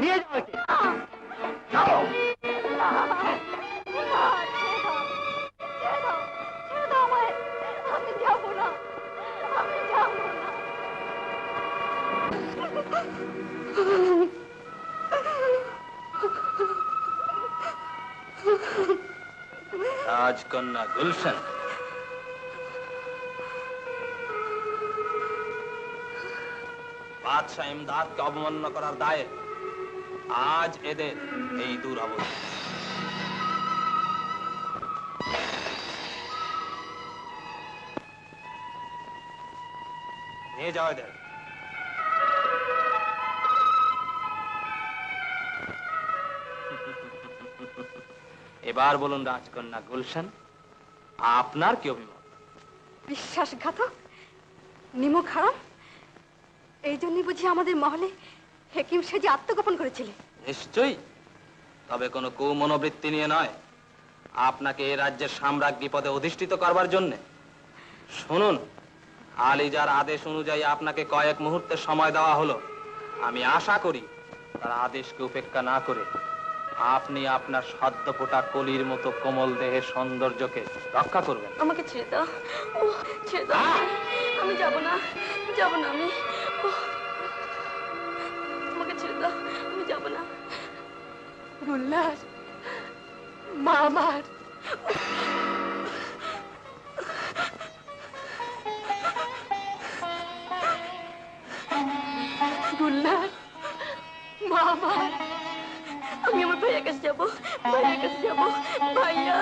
নিয়ে যাও একে। যাও। আমি যাবো না, আমি যাবো না। রাজকন্যা গুলশান, বাদশাহ ইমদাদকে অবমাননা করার দায়ে আজ এদের এই দুরবস্থা। নিয়ে যাও এদের। এবার বলুন রাজকন্যা গুলশান, আপনার কি অভিমত? বিশ্বাসঘাতক, নিমক হারাম, এই জন্যই বুঝি আমাদের মহলে হেকিম সেজে আত্মগোপন করেছিলে? নিশ্চয়ই, তবে কোনো কুমনোবৃত্তি নিয়ে নয়, আপনাকে এ রাজ্যের সাম্রাজ্ঞী পদে অধিষ্ঠিত করবার জন্য। শুনুন, আলিজার আদেশ অনুযায়ী আপনাকে কয়েক মুহূর্তের সময় দেওয়া হলো। আমি আশা করি তার আদেশকে উপেক্ষা না করে আপনি আপনার সদ্য ফোটা কলির মতো কোমল দেহের সৌন্দর্যকে রক্ষা করবেন। আমাকে ছেড়ে দাও, ছেড়ে দাও, আমি যাব না, যাব না আমি। আমাকে ছেড়ে দাও, আমি যাব না। গুল্লার, মা আমার। গুল্লার, মা আমার। আমি আমার ভাইয়ের কাছে যাবো, ভাইয়ের কাছে যাবো, ভাইয়া।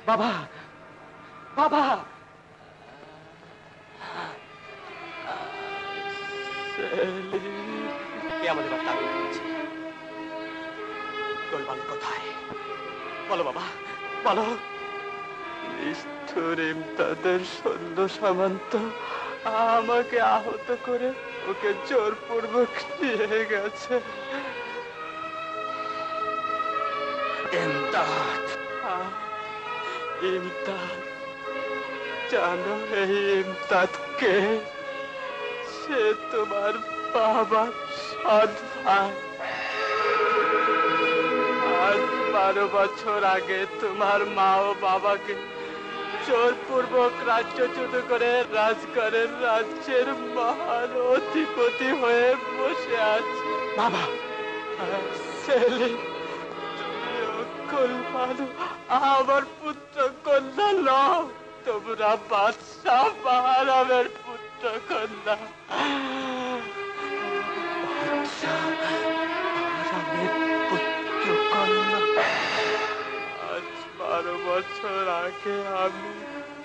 বাবা, বাবা, কে আমাদের বাড়ি তাড়িয়ে দিয়েছে? গোলবান কোথায়? বলো বাবা, বলো। নিষ্ঠুর ইমদাদের সৈন্য সামন্ত আমাকে আহত করে ওকে জোরপূর্বক নিয়ে গেছে। ইমদাদ, ইমদাদ, জানো এই ইমদাদকে? সে তোমার বাবার সৎ ভাই। আজ 12 বছর আগে তোমার মা ও বাবাকে জোরপূর্বক রাজ্যচ্যুত করে রাজগড়ের রাজ্যের মহান অধিপতি হয়ে বসে আছে। বাবা, সেলিম, তুমিও কুলবানু আমার পুত্র কন্যা লও। তোমরা বাদশাহ বাহারামের পুত্র কন্যা। পুত্র কন্যা। আজ 12 বছর আগে আমি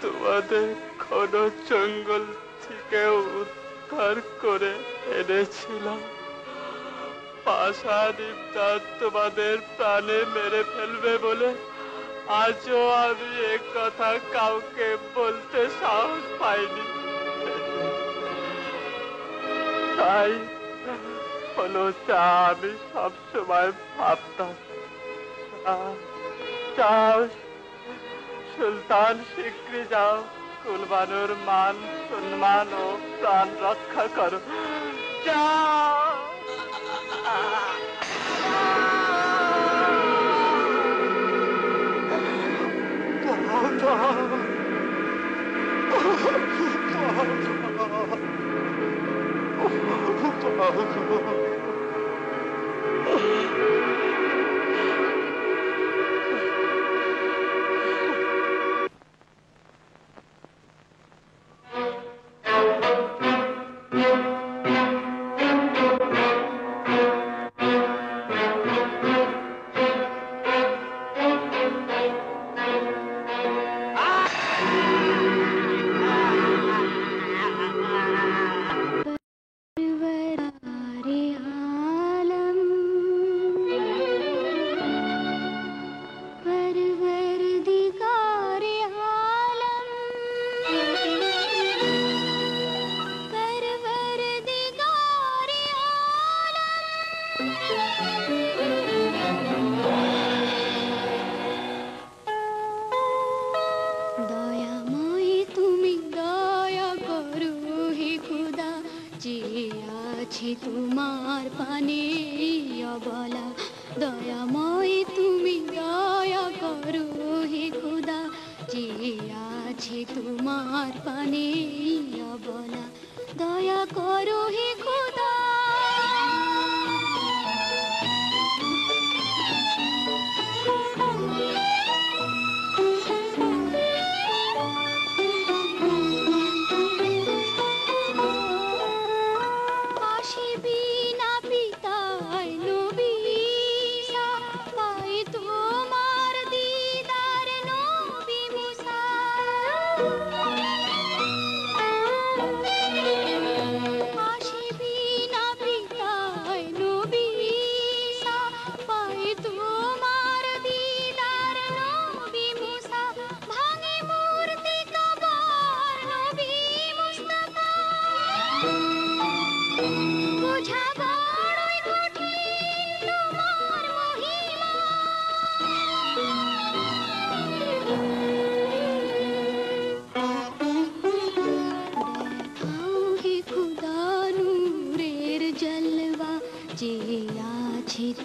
তোমাদের ঘন জঙ্গল থেকে উদ্ধার করে এনেছিলাম। পাষাণ ইমদাদ তোমাদের প্রাণে মেরে ফেলবে বলে আজও আমি এ কথা কাউকে বলতে সাহস পাইনি। তাই হলো যা আমি সবসময় ভাবতাম। যাও সুলতান, শীঘ্রই যাও, কুলবানুর মান সম্মান ও প্রাণ রক্ষা করো। যাও। তোমার পানে অবলা, দয়াময় তুমি দয়া করো হে খোদা, যে আছে তোমার পানে অবলা, দয়া করো হে খোদা।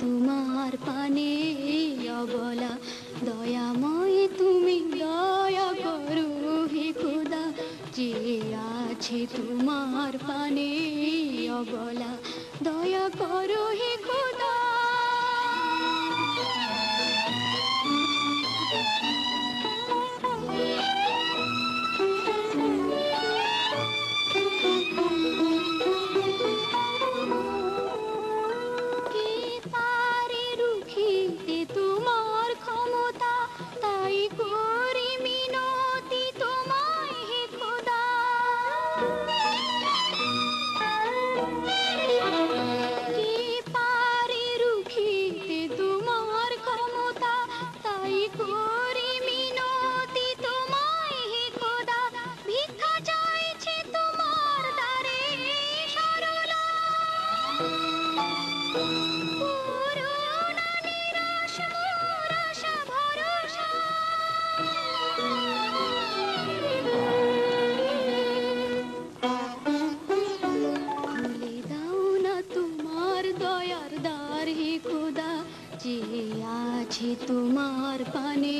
তোমার পানে অবলা, দয়াময় তুমি দয়া করো হে খোদা, যে আছে তোমার পানে অবলা, দয়া করো হে খোদা। তোমার পানে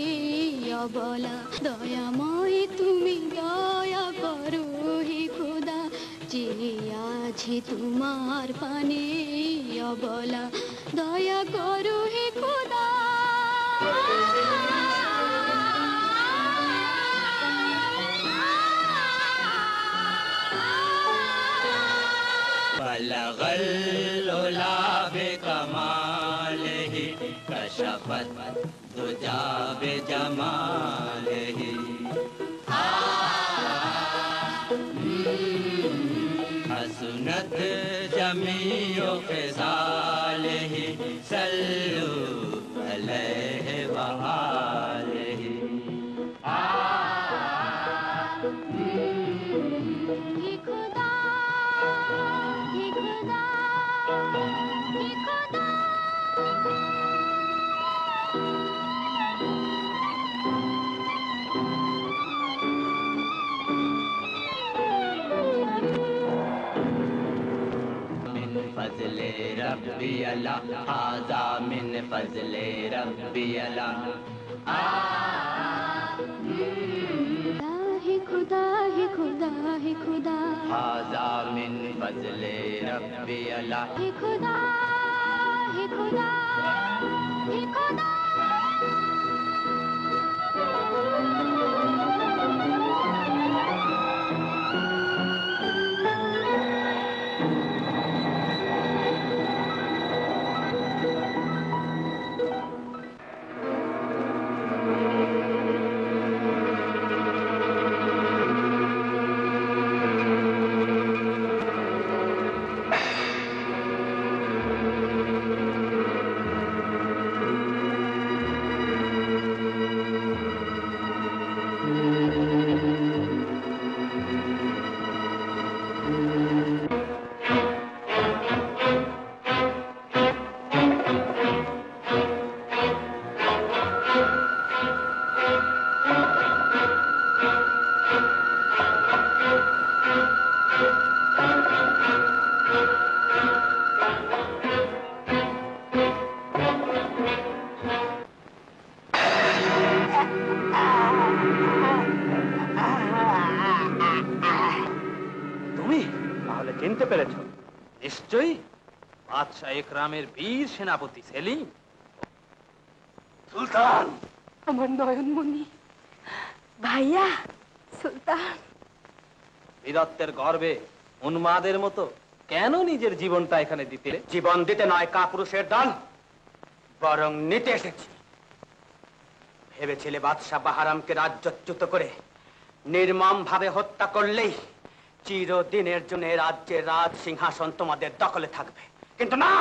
অবলা দয়াময় তুমি দয়া করো হে খোদা চেয়ে আছি তোমার পানে অবলা দয়া করো হে খোদা बलगल उला बेकमालिही कशफत दुजा बेजमालिही हसनत जमीओ ख़िसालिही सल्लू अलैहि व आलिही हे खुदा हे खुदा हे खुदा फज़ले रब्बी अला हाज़ा मिन फज़ले रब्बी अला हे खुदा हे खुदा हे खुदा हाज़ा मिन फज़ले रब्बी अला हे खुदा हे खुदा हे खुदा চিনতে পেরেছ? নিশ্চয়ই বাদশাহ একরামের বীর সেনাপতি সেলিম। সুলতান, আমার নয়নমণি ভাইয়া সুলতান। বীরত্বের গর্বে উন্মাদের মতো কেন নিজের জীবনটা এখানে দিতে? জীবন দিতে নয় কাপুরুষের দল, বরং নিতে এসেছি। ভেবেছিলে বাদশাহ বাহারামকে রাজ্যচ্যুত করে নির্মম ভাবে হত্যা করলেই চিরদিনের জন্য রাজ্যের রাজ সিংহাসন তোমাদের দখলে থাকবে, কিন্তু না।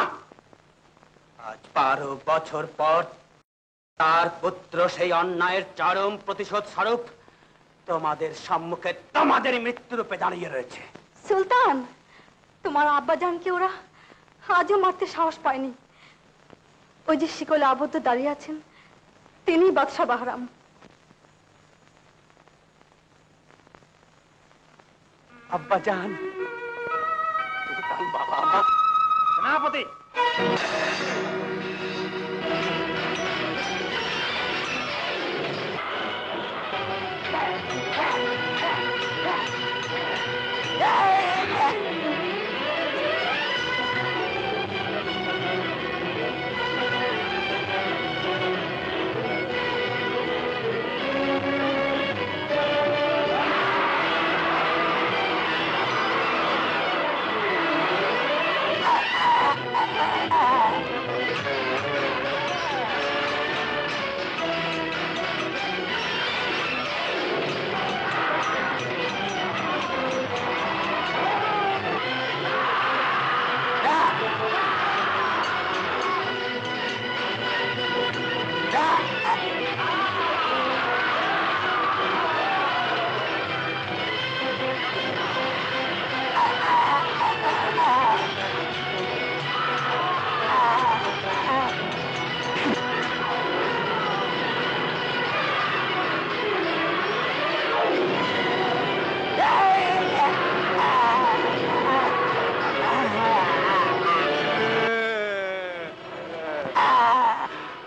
আজ 12 বছর পর তার পুত্র সেই অন্যায়ের চরম প্রতিশোধ স্বরূপ তোমাদের সম্মুখে তোমাদের মৃত্যুরূপে দাঁড়িয়ে রয়েছে। সুলতান, তোমার আব্বাজানকে ওরা আজও মারতে সাহস পায়নি। ওই যে শিকলে আবদ্ধ দাঁড়িয়ে আছেন, তিনি বাদশাহ বাহরাম। আব্বাজান, বাবা আমার সেনাপতি,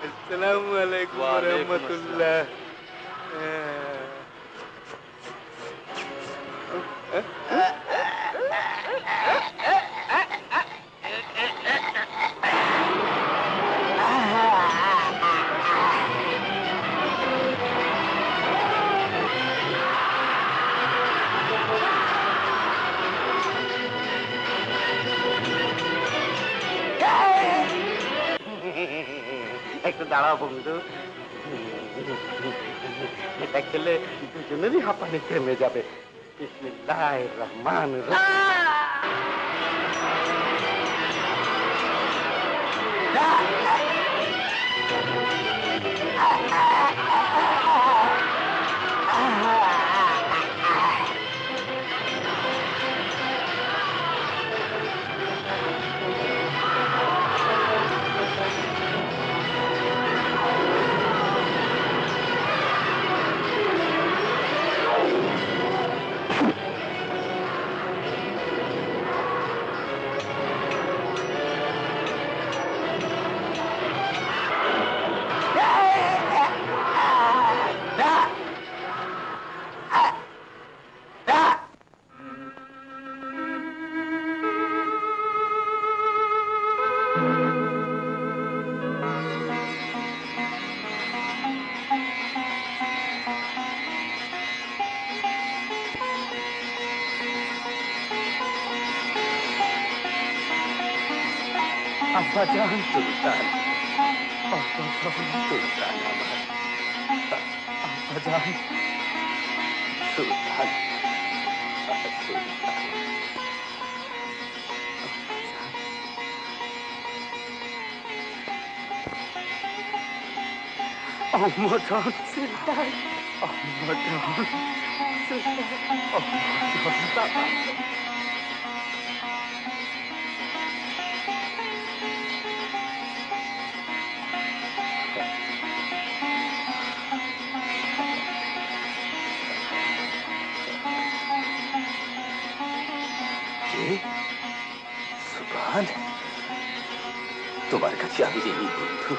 আসসালামু আলাইকুম রহমতুল্লাহ। একটু দাঁড়াও বন্ধু, এটা খেলে দুজনেরই হাঁপানি থেমে যাবে। বিসমিল্লাহির রহমানির আব্বাজান সুলতান, সুলতান আমার আব্বাজান সুলতান, সুলতান। আম্মাজান সুলতান, আম্মাজান সুলতান, আম্মাজান। সুবহান, তোমার কাছে আমি ঋণী বন্ধু।